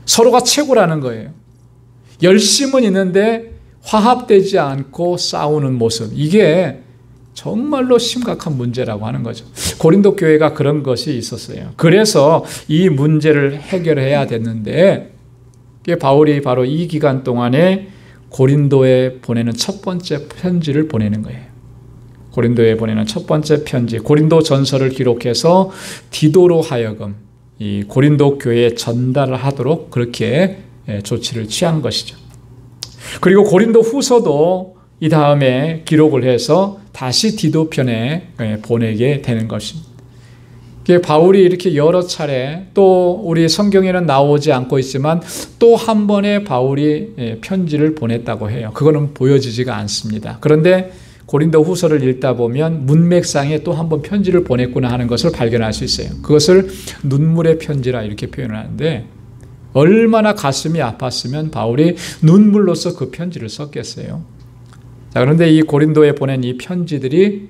서로가 최고라는 거예요. 열심은 있는데 화합되지 않고 싸우는 모습. 이게 정말로 심각한 문제라고 하는 거죠. 고린도 교회가 그런 것이 있었어요. 그래서 이 문제를 해결해야 됐는데 바울이 바로 이 기간 동안에 고린도에 보내는 첫 번째 편지를 보내는 거예요. 고린도에 보내는 첫 번째 편지, 고린도 전서를 기록해서 디도로 하여금 이 고린도 교회에 전달을 하도록 그렇게 조치를 취한 것이죠. 그리고 고린도 후서도 이 다음에 기록을 해서 다시 디도 편에 보내게 되는 것입니다. 바울이 이렇게 여러 차례, 또 우리 성경에는 나오지 않고 있지만 또 한 번의 바울이 편지를 보냈다고 해요. 그거는 보여지지가 않습니다. 그런데 고린도 후서를 읽다 보면 문맥상에 또 한 번 편지를 보냈구나 하는 것을 발견할 수 있어요. 그것을 눈물의 편지라 이렇게 표현을 하는데, 얼마나 가슴이 아팠으면 바울이 눈물로써 그 편지를 썼겠어요. 자, 그런데 이 고린도에 보낸 이 편지들이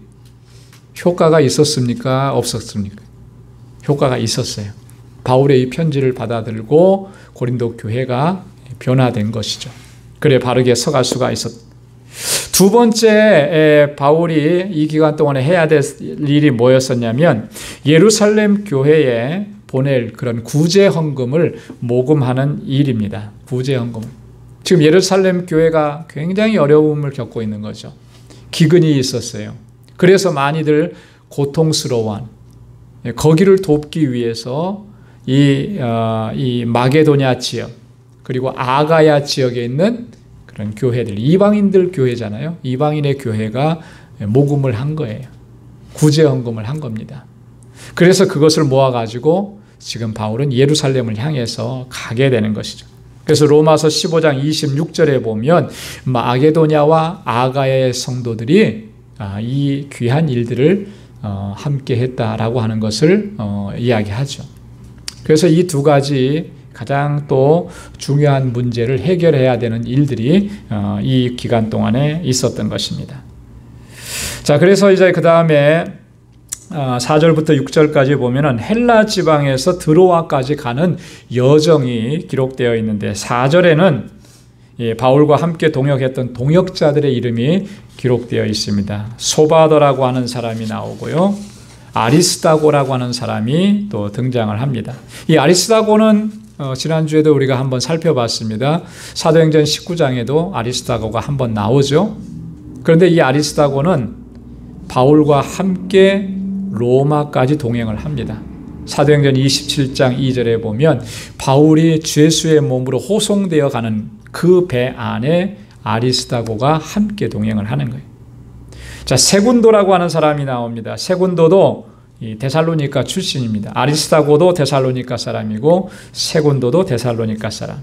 효과가 있었습니까? 없었습니까? 효과가 있었어요. 바울의 이 편지를 받아들고 고린도 교회가 변화된 것이죠. 그래 바르게 서갈 수가 있었다. 두 번째 바울이 이 기간 동안에 해야 될 일이 뭐였었냐면 예루살렘 교회에 보낼 그런 구제 헌금을 모금하는 일입니다. 구제 헌금. 지금 예루살렘 교회가 굉장히 어려움을 겪고 있는 거죠. 기근이 있었어요. 그래서 많이들 고통스러워한, 거기를 돕기 위해서 이 마게도냐 지역 그리고 아가야 지역에 있는 그런 교회들, 이방인들 교회잖아요. 이방인의 교회가 모금을 한 거예요. 구제 헌금을 한 겁니다. 그래서 그것을 모아가지고 지금 바울은 예루살렘을 향해서 가게 되는 것이죠. 그래서 로마서 15장 26절에 보면 마게도냐와 아가야의 성도들이 이 귀한 일들을 함께 했다라고 하는 것을 이야기하죠. 그래서 이 두 가지 가장 또 중요한 문제를 해결해야 되는 일들이 이 기간 동안에 있었던 것입니다. 자, 그래서 이제 그 다음에 4절부터 6절까지 보면은 헬라 지방에서 드로아까지 가는 여정이 기록되어 있는데 4절에는 바울과 함께 동역했던 동역자들의 이름이 기록되어 있습니다. 소바더라고 하는 사람이 나오고요. 아리스다고라고 하는 사람이 또 등장을 합니다. 이 아리스다고는 지난주에도 우리가 한번 살펴봤습니다. 사도행전 19장에도 아리스다고가 한번 나오죠. 그런데 이 아리스다고는 바울과 함께 로마까지 동행을 합니다. 사도행전 27장 2절에 보면 바울이 죄수의 몸으로 호송되어 가는 그 배 안에 아리스다고가 함께 동행을 하는 거예요. 자, 세군도라고 하는 사람이 나옵니다. 세군도도 이 데살로니가 출신입니다. 아리스다고도 데살로니가 사람이고 세군도도 데살로니가 사람.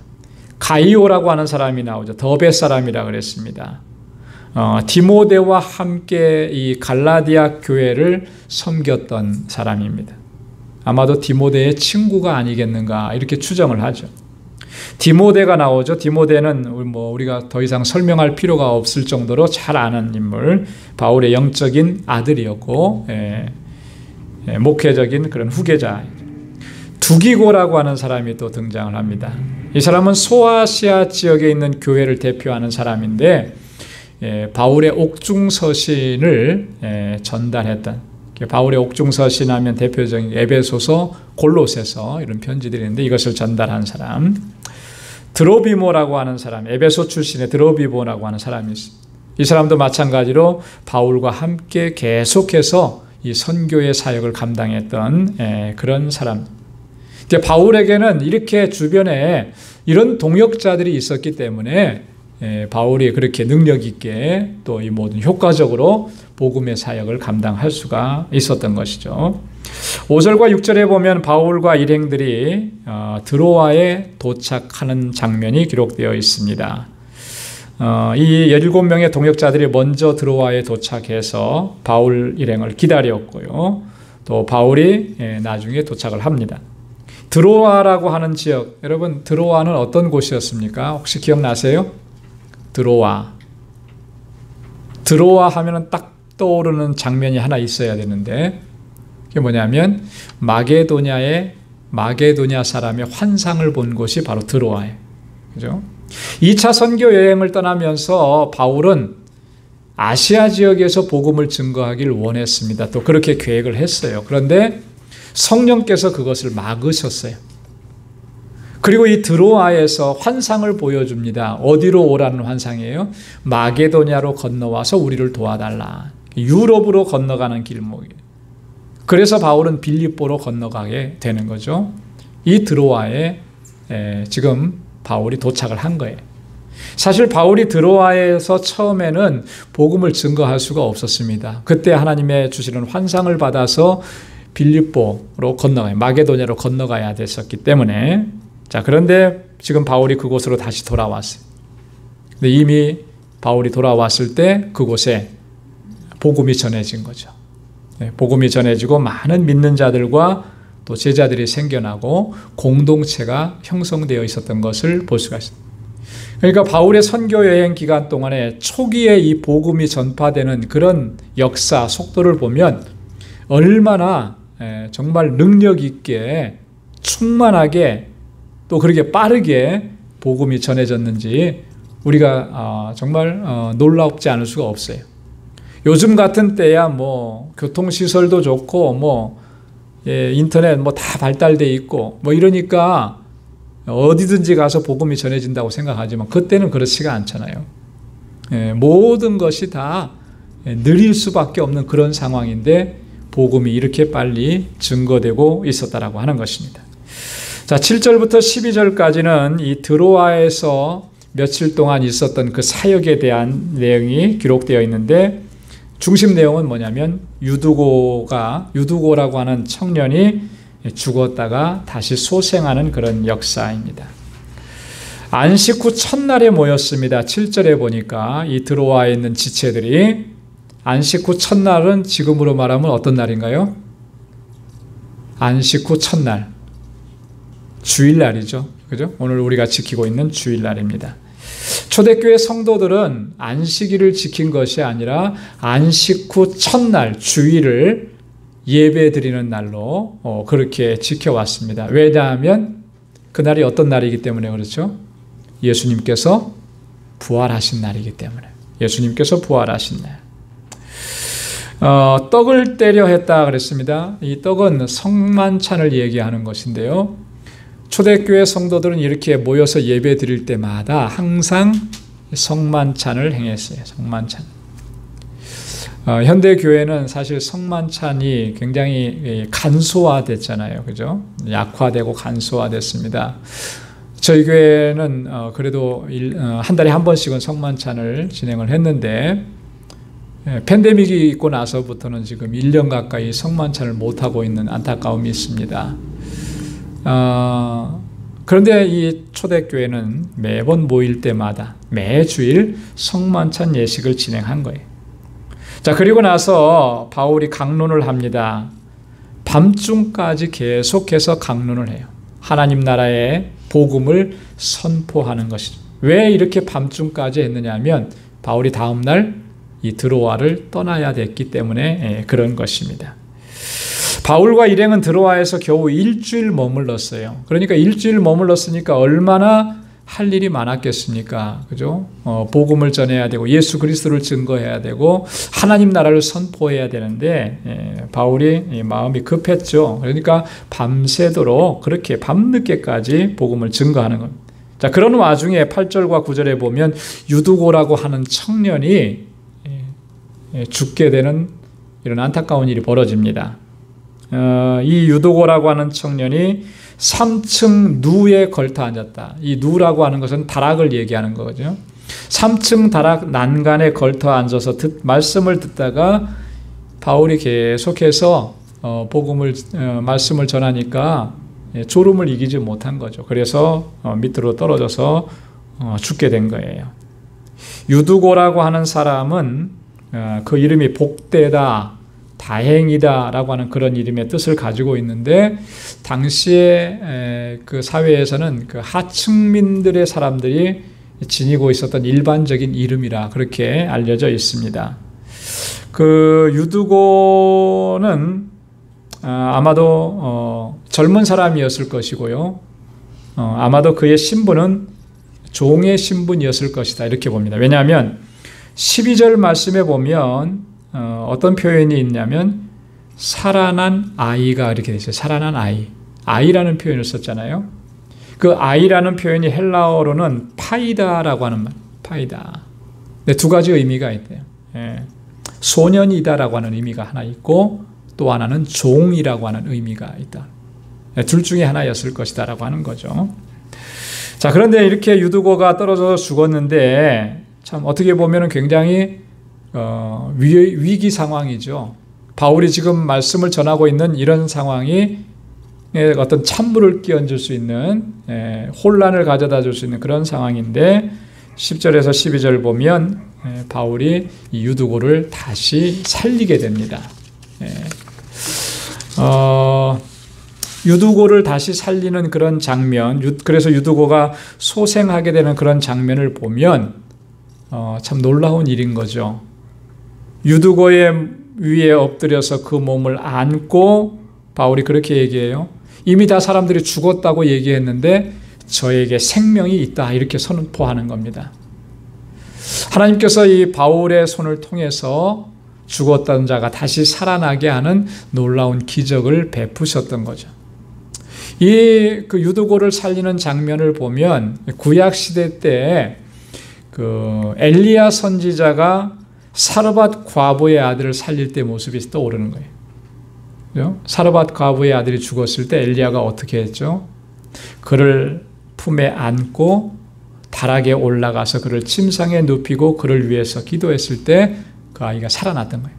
가이오라고 하는 사람이 나오죠. 더베 사람이라 그랬습니다. 디모데와 함께 이 갈라디아 교회를 섬겼던 사람입니다. 아마도 디모데의 친구가 아니겠는가 이렇게 추정을 하죠. 디모데가 나오죠. 디모데는 우리가 더 이상 설명할 필요가 없을 정도로 잘 아는 인물, 바울의 영적인 아들이었고 목회적인 그런 후계자. 두기고라고 하는 사람이 또 등장을 합니다. 이 사람은 소아시아 지역에 있는 교회를 대표하는 사람인데 바울의 옥중서신을 전달했던, 바울의 옥중서신 하면 대표적인 에베소서, 골로새서 이런 편지들이 있는데 이것을 전달한 사람. 드로비모라고 하는 사람, 에베소 출신의 드로비모라고 하는 사람이 있습니다. 이 사람도 마찬가지로 바울과 함께 계속해서 이 선교의 사역을 감당했던 그런 사람. 바울에게는 이렇게 주변에 이런 동역자들이 있었기 때문에 바울이 그렇게 능력 있게 또 이 모든 효과적으로 복음의 사역을 감당할 수가 있었던 것이죠. 5절과 6절에 보면 바울과 일행들이 드로아에 도착하는 장면이 기록되어 있습니다. 이 17명의 동역자들이 먼저 드로아에 도착해서 바울 일행을 기다렸고요. 또 바울이 나중에 도착을 합니다. 드로아라고 하는 지역, 여러분 드로아는 어떤 곳이었습니까? 혹시 기억나세요? 드로아 하면은 딱 떠오르는 장면이 하나 있어야 되는데, 그게 뭐냐면 마게도냐 사람의 환상을 본 곳이 바로 드로아예요. 그죠? 2차 선교 여행을 떠나면서 바울은 아시아 지역에서 복음을 증거하길 원했습니다. 또 그렇게 계획을 했어요. 그런데 성령께서 그것을 막으셨어요. 그리고 이 드로아에서 환상을 보여줍니다. 어디로 오라는 환상이에요? 마게도냐로 건너와서 우리를 도와달라. 유럽으로 건너가는 길목이에요. 그래서 바울은 빌립보로 건너가게 되는 거죠. 이 드로아에 지금 바울이 도착을 한 거예요. 사실 바울이 드로아에서 처음에는 복음을 증거할 수가 없었습니다. 그때 하나님의 주시는 환상을 받아서 빌립보로 건너가요. 마게도냐로 건너가야 됐었기 때문에. 자, 그런데 지금 바울이 그곳으로 다시 돌아왔어요. 근데 이미 바울이 돌아왔을 때 그곳에 복음이 전해진 거죠. 복음이 전해지고 많은 믿는 자들과 또 제자들이 생겨나고 공동체가 형성되어 있었던 것을 볼 수가 있습니다. 그러니까 바울의 선교 여행 기간 동안에 초기에 이 복음이 전파되는 그런 역사, 속도를 보면 얼마나 정말 능력 있게 충만하게 또 그렇게 빠르게 복음이 전해졌는지 우리가 정말 놀랍지 않을 수가 없어요. 요즘 같은 때야 뭐 교통시설도 좋고 뭐 인터넷 뭐 다 발달돼 있고 뭐 이러니까 어디든지 가서 복음이 전해진다고 생각하지만 그때는 그렇지가 않잖아요. 모든 것이 다 느릴 수밖에 없는 그런 상황인데 복음이 이렇게 빨리 증거되고 있었다라고 하는 것입니다. 자, 7절부터 12절까지는 이 드로아에서 며칠 동안 있었던 그 사역에 대한 내용이 기록되어 있는데, 중심 내용은 뭐냐면 유두고라고 하는 청년이 죽었다가 다시 소생하는 그런 역사입니다. 안식 후 첫날에 모였습니다. 7절에 보니까 이 드로아에 있는 지체들이 안식 후 첫날은 지금으로 말하면 어떤 날인가요? 안식 후 첫날, 주일날이죠. 그죠? 오늘 우리가 지키고 있는 주일날입니다. 초대교회 성도들은 안식일을 지킨 것이 아니라 안식 후 첫날, 주일을 예배 드리는 날로 그렇게 지켜왔습니다. 왜냐하면 그날이 어떤 날이기 때문에 그렇죠? 예수님께서 부활하신 날이기 때문에. 예수님께서 부활하신 날. 떡을 떼려 했다 그랬습니다. 이 떡은 성만찬을 얘기하는 것인데요. 초대교회 성도들은 이렇게 모여서 예배 드릴 때마다 항상 성만찬을 행했어요. 성만찬. 현대 교회는 사실 성만찬이 굉장히 간소화됐잖아요. 그죠? 약화되고 간소화됐습니다. 저희 교회는 그래도 한 달에 한 번씩은 성만찬을 진행을 했는데, 팬데믹이 있고 나서부터는 지금 1년 가까이 성만찬을 못하고 있는 안타까움이 있습니다. 그런데 이 초대교회는 매번 모일 때마다 매주일 성만찬 예식을 진행한 거예요. 자, 그리고 나서 바울이 강론을 합니다. 밤중까지 계속해서 강론을 해요. 하나님 나라의 복음을 선포하는 것이죠. 왜 이렇게 밤중까지 했느냐 하면 바울이 다음날 이 드로아를 떠나야 됐기 때문에 그런 것입니다. 바울과 일행은 드로아에서 겨우 일주일 머물렀어요. 그러니까 일주일 머물렀으니까 얼마나 할 일이 많았겠습니까? 그죠? 복음을 전해야 되고 예수 그리스도를 증거해야 되고 하나님 나라를 선포해야 되는데 바울이 마음이 급했죠. 그러니까 밤새도록 그렇게 밤늦게까지 복음을 증거하는 겁니다. 자, 그런 와중에 8절과 9절에 보면 유두고라고 하는 청년이 죽게 되는 이런 안타까운 일이 벌어집니다. 이 유두고라고 하는 청년이 3층 누에 걸터 앉았다. 이 누라고 하는 것은 다락을 얘기하는 거죠. 3층 다락 난간에 걸터 앉아서 말씀을 듣다가 바울이 계속해서 말씀을 전하니까 졸음을 이기지 못한 거죠. 그래서 밑으로 떨어져서 죽게 된 거예요. 유두고라고 하는 사람은 그 이름이 복되다, 다행이다 라고 하는 그런 이름의 뜻을 가지고 있는데, 당시에 그 사회에서는 그 하층민들의 사람들이 지니고 있었던 일반적인 이름이라 그렇게 알려져 있습니다. 그 유두고는 아마도 젊은 사람이었을 것이고요. 아마도 그의 신분은 종의 신분이었을 것이다 이렇게 봅니다. 왜냐하면 12절 말씀에 보면 어떤 표현이 있냐면 살아난 아이가 이렇게 되어 있어요. 살아난 아이. 아이라는 표현을 썼잖아요. 그 아이라는 표현이 헬라어로는 파이다라고 하는 말. 파이다. 네, 두 가지 의미가 있대요. 예. 소년이다라고 하는 의미가 하나 있고 또 하나는 종이라고 하는 의미가 있다. 네, 둘 중에 하나였을 것이다라고 하는 거죠. 자, 그런데 이렇게 유두고가 떨어져서 죽었는데 참 어떻게 보면 굉장히 위기 상황이죠. 바울이 지금 말씀을 전하고 있는 이런 상황이 어떤 찬물을 끼얹을 수 있는 혼란을 가져다 줄 수 있는 그런 상황인데 10절에서 12절 보면 바울이 이 유두고를 다시 살리게 됩니다. 유두고를 다시 살리는 그런 장면, 그래서 유두고가 소생하게 되는 그런 장면을 보면 참 놀라운 일인 거죠. 유두고의 위에 엎드려서 그 몸을 안고 바울이 그렇게 얘기해요. 이미 다 사람들이 죽었다고 얘기했는데 저에게 생명이 있다 이렇게 선포하는 겁니다. 하나님께서 이 바울의 손을 통해서 죽었던 자가 다시 살아나게 하는 놀라운 기적을 베푸셨던 거죠. 그 유두고를 살리는 장면을 보면 구약 시대 때 그 엘리야 선지자가 사르밧 과부의 아들을 살릴 때 모습이 떠오르는 거예요. 그죠? 사르밧 과부의 아들이 죽었을 때 엘리야가 어떻게 했죠? 그를 품에 안고 다락에 올라가서 그를 침상에 눕히고 그를 위해서 기도했을 때 그 아이가 살아났던 거예요.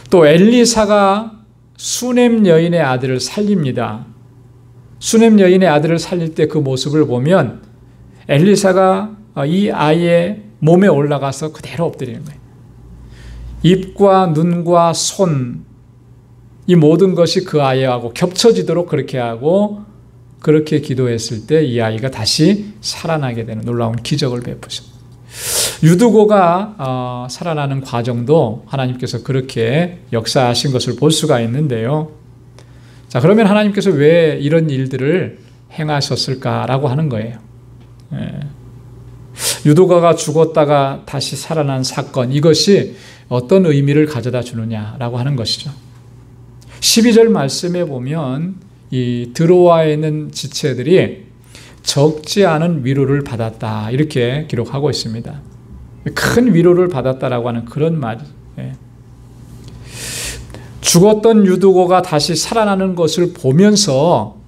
또 엘리사가 수넴 여인의 아들을 살립니다. 수넴 여인의 아들을 살릴 때 그 모습을 보면 엘리사가 이 아이의 몸에 올라가서 그대로 엎드리는 거예요. 입과 눈과 손, 이 모든 것이 그 아이하고 겹쳐지도록 그렇게 하고 그렇게 기도했을 때 이 아이가 다시 살아나게 되는 놀라운 기적을 베푸셨습니다. 유두고가 살아나는 과정도 하나님께서 그렇게 역사하신 것을 볼 수가 있는데요. 자, 그러면 하나님께서 왜 이런 일들을 행하셨을까라고 하는 거예요. 유두고가 죽었다가 다시 살아난 사건, 이것이 어떤 의미를 가져다 주느냐라고 하는 것이죠. 12절 말씀에 보면 이 드로아에 있는 지체들이 적지 않은 위로를 받았다 이렇게 기록하고 있습니다. 큰 위로를 받았다라고 하는 그런 말. 죽었던 유두고가 다시 살아나는 것을 보면서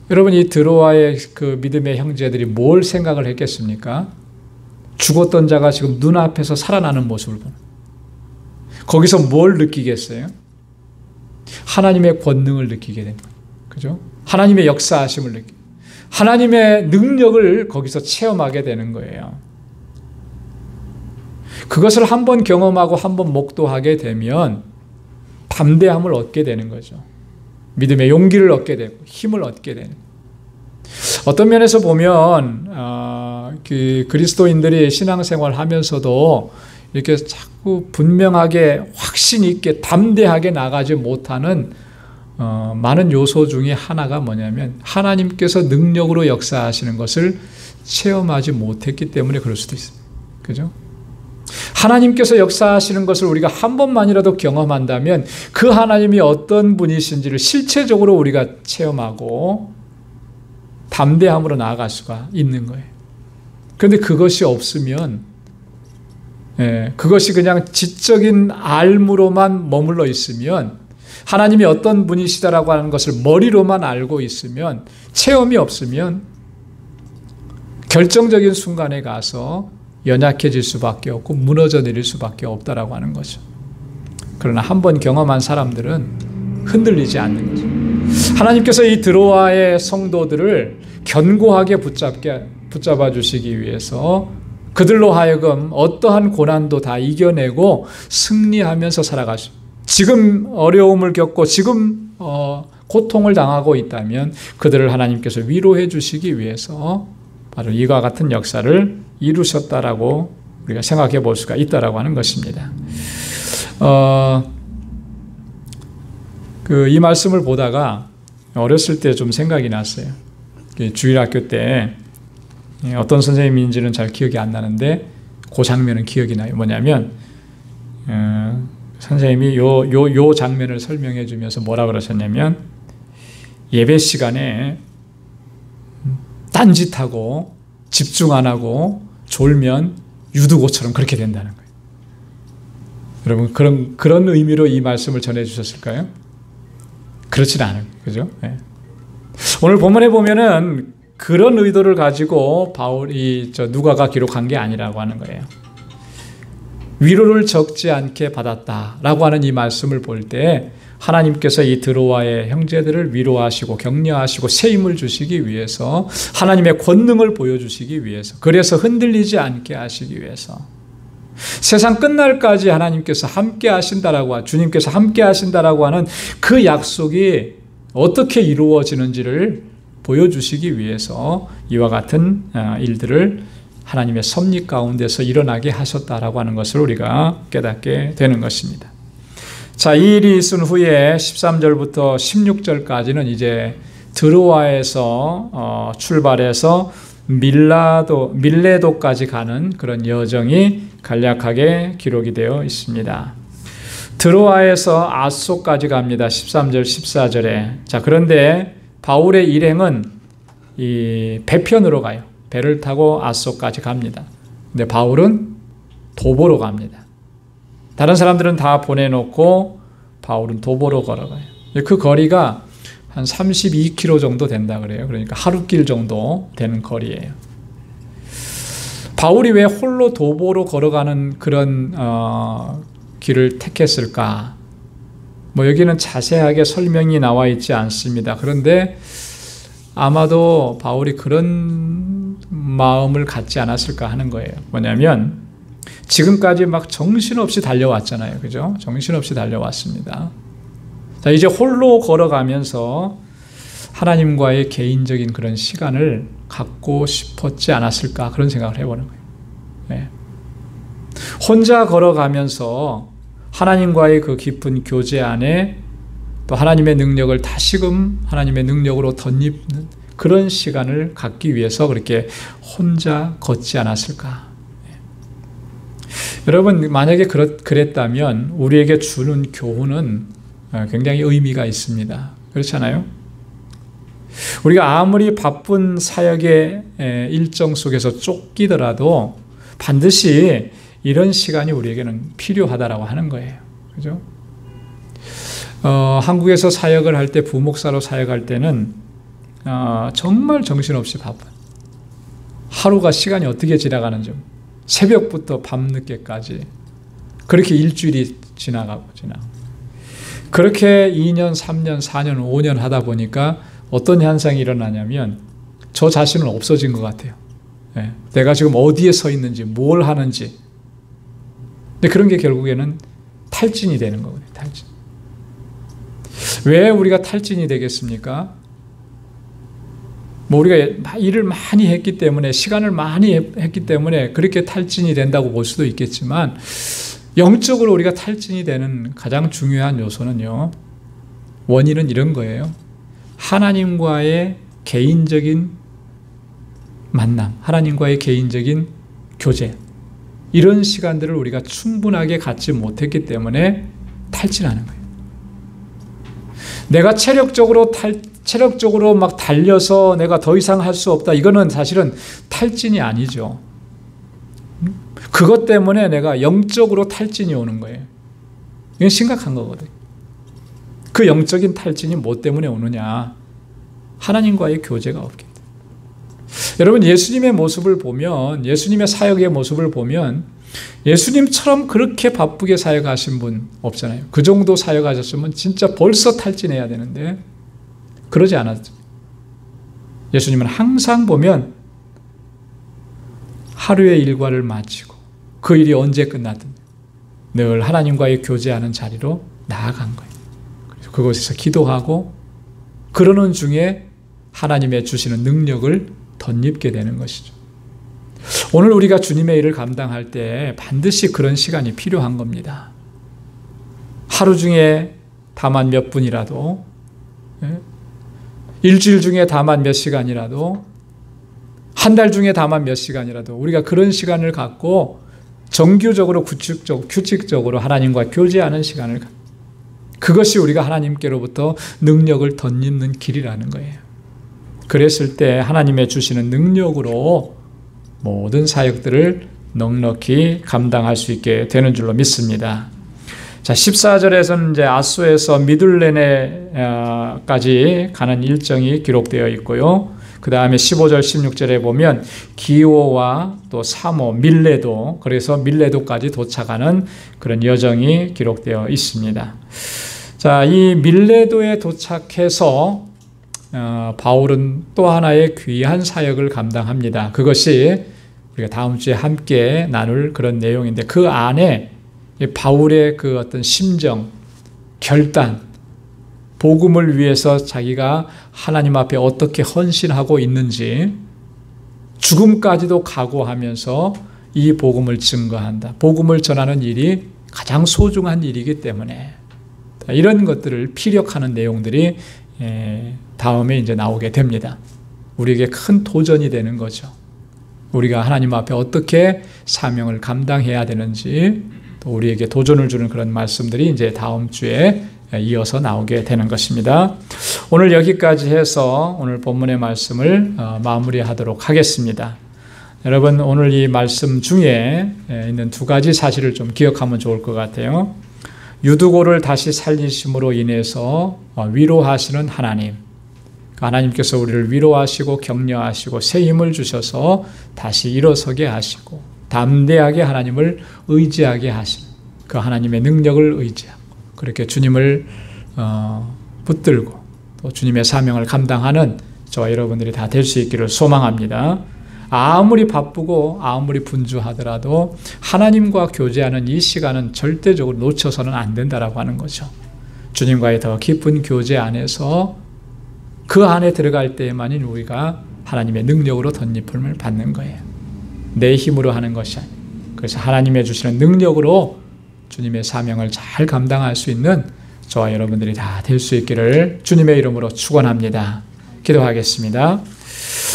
여러분 이 드로아의 그 믿음의 형제들이 뭘 생각을 했겠습니까? 죽었던 자가 지금 눈앞에서 살아나는 모습을 보는. 거기서 뭘 느끼겠어요? 하나님의 권능을 느끼게 됩니다. 그죠? 하나님의 역사하심을 느끼고 하나님의 능력을 거기서 체험하게 되는 거예요. 그것을 한번 경험하고 한번 목도하게 되면 담대함을 얻게 되는 거죠. 믿음의 용기를 얻게 되고 힘을 얻게 되는. 어떤 면에서 보면 그리스도인들이 신앙생활 하면서도 이렇게 자꾸 분명하게 확신 있게 담대하게 나가지 못하는 많은 요소 중에 하나가 뭐냐면 하나님께서 능력으로 역사하시는 것을 체험하지 못했기 때문에 그럴 수도 있습니다. 그죠? 하나님께서 역사하시는 것을 우리가 한 번만이라도 경험한다면 그 하나님이 어떤 분이신지를 실체적으로 우리가 체험하고 담대함으로 나아갈 수가 있는 거예요. 그런데 그것이 없으면 그것이 그냥 지적인 알무로만 머물러 있으면 하나님이 어떤 분이시다라고 하는 것을 머리로만 알고 있으면 체험이 없으면 결정적인 순간에 가서 연약해질 수밖에 없고 무너져 내릴 수밖에 없다라고 하는 거죠. 그러나 한번 경험한 사람들은 흔들리지 않는 거죠. 하나님께서 이 드로아의 성도들을 견고하게 붙잡아 주시기 위해서 그들로 하여금 어떠한 고난도 다 이겨내고 승리하면서 살아가십니다. 지금 어려움을 겪고 지금 고통을 당하고 있다면 그들을 하나님께서 위로해 주시기 위해서 바로 이와 같은 역사를 이루셨다라고 우리가 생각해 볼 수가 있다라고 하는 것입니다. 이 말씀을 보다가 어렸을 때 좀 생각이 났어요. 주일학교 때 어떤 선생님인지는 잘 기억이 안 나는데 그 장면은 기억이 나요. 뭐냐면 선생님이 요 장면을 설명해 주면서 뭐라 그러셨냐면 예배 시간에 딴짓하고 집중 안 하고 졸면 유두고처럼 그렇게 된다는 거예요. 여러분 그런 의미로 이 말씀을 전해 주셨을까요? 그렇진 않아요. 그죠? 네. 오늘 본문에 보면은 그런 의도를 가지고 누가가 기록한 게 아니라고 하는 거예요. 위로를 적지 않게 받았다라고 하는 이 말씀을 볼 때 하나님께서 이 드로아의 형제들을 위로하시고 격려하시고 새 힘을 주시기 위해서 하나님의 권능을 보여주시기 위해서 그래서 흔들리지 않게 하시기 위해서 세상 끝날까지 하나님께서 함께 하신다라고 주님께서 함께 하신다라고 하는 그 약속이 어떻게 이루어지는지를 보여주시기 위해서 이와 같은 일들을 하나님의 섭리 가운데서 일어나게 하셨다라고 하는 것을 우리가 깨닫게 되는 것입니다. 자, 이 일이 있은 후에 13절부터 16절까지는 이제 드로아에서 출발해서 밀레도까지 가는 그런 여정이 간략하게 기록이 되어 있습니다. 드로아에서 아소까지 갑니다. 13절, 14절에. 자, 그런데 바울의 일행은 이 배편으로 가요. 배를 타고 아소까지 갑니다. 근데 바울은 도보로 갑니다. 다른 사람들은 다 보내놓고 바울은 도보로 걸어가요. 그 거리가 한 32km 정도 된다 그래요. 그러니까 하루길 정도 되는 거리예요. 바울이 왜 홀로 도보로 걸어가는 그런 길을 택했을까? 여기는 자세하게 설명이 나와 있지 않습니다. 그런데 아마도 바울이 그런 마음을 갖지 않았을까 하는 거예요. 뭐냐면 지금까지 막 정신없이 달려왔잖아요. 그죠? 정신없이 달려왔습니다. 자, 이제 홀로 걸어가면서 하나님과의 개인적인 그런 시간을 갖고 싶었지 않았을까 그런 생각을 해보는 거예요. 네. 혼자 걸어가면서 하나님과의 그 깊은 교제 안에 또 하나님의 능력을 다시금 하나님의 능력으로 덧입는 그런 시간을 갖기 위해서 그렇게 혼자 걷지 않았을까. 여러분, 만약에 그랬다면 우리에게 주는 교훈은 굉장히 의미가 있습니다. 그렇잖아요? 우리가 아무리 바쁜 사역의 일정 속에서 쫓기더라도 반드시 이런 시간이 우리에게는 필요하다라고 하는 거예요. 그죠? 한국에서 사역을 할 때, 부목사로 사역할 때는 정말 정신없이 바쁜, 하루가 시간이 어떻게 지나가는지, 새벽부터 밤늦게까지 그렇게 일주일이 지나가고 그렇게 2년, 3년, 4년, 5년 하다 보니까 어떤 현상이 일어나냐면 저 자신은 없어진 것 같아요. 네. 내가 지금 어디에 서 있는지, 뭘 하는지. 근데 그런 게 결국에는 탈진이 되는 거거든요. 탈진. 왜 우리가 탈진이 되겠습니까? 우리가 일을 많이 했기 때문에, 시간을 많이 했기 때문에 그렇게 탈진이 된다고 볼 수도 있겠지만, 영적으로 우리가 탈진이 되는 가장 중요한 요소는요, 원인은 이런 거예요. 하나님과의 개인적인 만남, 하나님과의 개인적인 교제, 이런 시간들을 우리가 충분하게 갖지 못했기 때문에 탈진하는 거예요. 내가 체력적으로 막 달려서 내가 더 이상 할 수 없다, 이거는 사실은 탈진이 아니죠. 그것 때문에 내가 영적으로 탈진이 오는 거예요. 이건 심각한 거거든요. 그 영적인 탈진이 뭐 때문에 오느냐? 하나님과의 교제가 없기 때문에. 여러분, 예수님의 모습을 보면, 예수님의 사역의 모습을 보면 예수님처럼 그렇게 바쁘게 사역하신 분 없잖아요. 그 정도 사역하셨으면 진짜 벌써 탈진해야 되는데 그러지 않았죠. 예수님은 항상 보면 하루의 일과를 마치고 그 일이 언제 끝나든 늘 하나님과의 교제하는 자리로 나아간 거예요. 그래서 그곳에서 기도하고 그러는 중에 하나님의 주시는 능력을 덧입게 되는 것이죠. 오늘 우리가 주님의 일을 감당할 때 반드시 그런 시간이 필요한 겁니다. 하루 중에 다만 몇 분이라도, 일주일 중에 다만 몇 시간이라도, 한 달 중에 다만 몇 시간이라도 우리가 그런 시간을 갖고 정규적으로 규칙적으로 하나님과 교제하는 시간을 갖고, 그것이 우리가 하나님께로부터 능력을 덧입는 길이라는 거예요. 그랬을 때 하나님의 주시는 능력으로 모든 사역들을 넉넉히 감당할 수 있게 되는 줄로 믿습니다. 자, 14절에서는 이제 아소에서 미둘레네까지 가는 일정이 기록되어 있고요. 그 다음에 15절, 16절에 보면 기오와 또 사모, 밀레도, 그래서 밀레도까지 도착하는 그런 여정이 기록되어 있습니다. 자, 이 밀레도에 도착해서 바울은 또 하나의 귀한 사역을 감당합니다. 그것이 우리가 다음 주에 함께 나눌 그런 내용인데, 그 안에 바울의 그 어떤 심정, 결단, 복음을 위해서 자기가 하나님 앞에 어떻게 헌신하고 있는지, 죽음까지도 각오하면서 이 복음을 증거한다. 복음을 전하는 일이 가장 소중한 일이기 때문에 이런 것들을 피력하는 내용들이 다음에 이제 나오게 됩니다. 우리에게 큰 도전이 되는 거죠. 우리가 하나님 앞에 어떻게 사명을 감당해야 되는지 또 우리에게 도전을 주는 그런 말씀들이 이제 다음 주에 이어서 나오게 되는 것입니다. 오늘 여기까지 해서 오늘 본문의 말씀을 마무리하도록 하겠습니다. 여러분, 오늘 이 말씀 중에 있는 두 가지 사실을 좀 기억하면 좋을 것 같아요. 유두고를 다시 살리심으로 인해서 위로하시는 하나님, 하나님께서 우리를 위로하시고 격려하시고 새 힘을 주셔서 다시 일어서게 하시고 담대하게 하나님을 의지하게 하시는 그 하나님의 능력을 의지하고 그렇게 주님을 붙들고 또 주님의 사명을 감당하는 저와 여러분들이 다 될 수 있기를 소망합니다. 아무리 바쁘고 아무리 분주하더라도 하나님과 교제하는 이 시간은 절대적으로 놓쳐서는 안 된다라고 하는 거죠. 주님과의 더 깊은 교제 안에서 그 안에 들어갈 때에만이 우리가 하나님의 능력으로 덧입힘을 받는 거예요. 내 힘으로 하는 것이 아니에요. 그래서 하나님의 주시는 능력으로 주님의 사명을 잘 감당할 수 있는 저와 여러분들이 다 될 수 있기를 주님의 이름으로 축원합니다. 기도하겠습니다.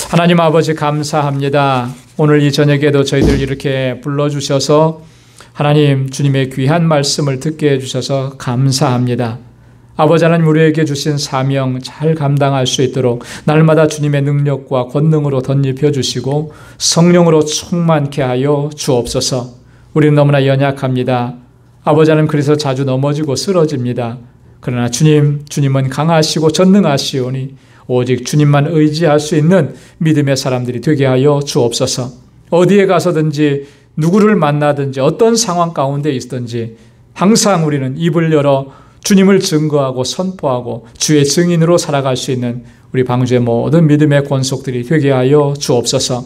하나님 아버지, 감사합니다. 오늘 이 저녁에도 저희들 이렇게 불러주셔서 하나님 주님의 귀한 말씀을 듣게 해주셔서 감사합니다. 아버지 하나님, 우리에게 주신 사명 잘 감당할 수 있도록 날마다 주님의 능력과 권능으로 덧입혀 주시고 성령으로 충만케 하여 주옵소서. 우리는 너무나 연약합니다. 아버지 하나님, 그래서 자주 넘어지고 쓰러집니다. 그러나 주님은 강하시고 전능하시오니 오직 주님만 의지할 수 있는 믿음의 사람들이 되게 하여 주옵소서. 어디에 가서든지 누구를 만나든지 어떤 상황 가운데 있든지 항상 우리는 입을 열어 주님을 증거하고 선포하고 주의 증인으로 살아갈 수 있는 우리 방주의 모든 믿음의 권속들이 되게 하여 주옵소서.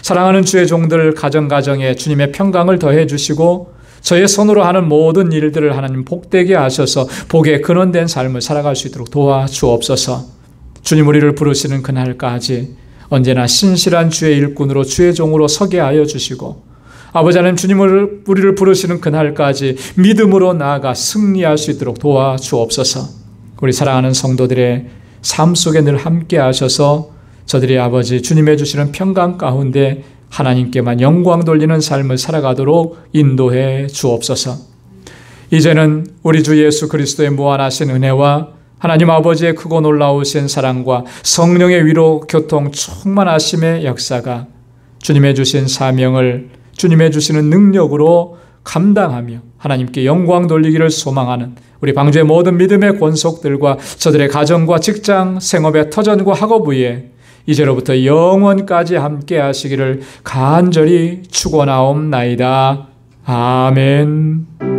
사랑하는 주의 종들 가정가정에 주님의 평강을 더해 주시고 저의 손으로 하는 모든 일들을 하나님 복되게 하셔서 복에 근원된 삶을 살아갈 수 있도록 도와주옵소서. 주님, 우리를 부르시는 그날까지 언제나 신실한 주의 일꾼으로 주의 종으로 서게 하여 주시고 아버지 하나님, 우리를 부르시는 그날까지 믿음으로 나아가 승리할 수 있도록 도와주옵소서. 우리 사랑하는 성도들의 삶 속에 늘 함께 하셔서 저들이 아버지 주님의 주시는 평강 가운데 하나님께만 영광 돌리는 삶을 살아가도록 인도해 주옵소서. 이제는 우리 주 예수 그리스도의 무한하신 은혜와 하나님 아버지의 크고 놀라우신 사랑과 성령의 위로 교통 충만하심의 역사가 주님의 주신 사명을 주님의 주시는 능력으로 감당하며 하나님께 영광 돌리기를 소망하는 우리 방주의 모든 믿음의 권속들과 저들의 가정과 직장, 생업의 터전과 학업 위에 이제로부터 영원까지 함께 하시기를 간절히 축원하옵나이다. 아멘.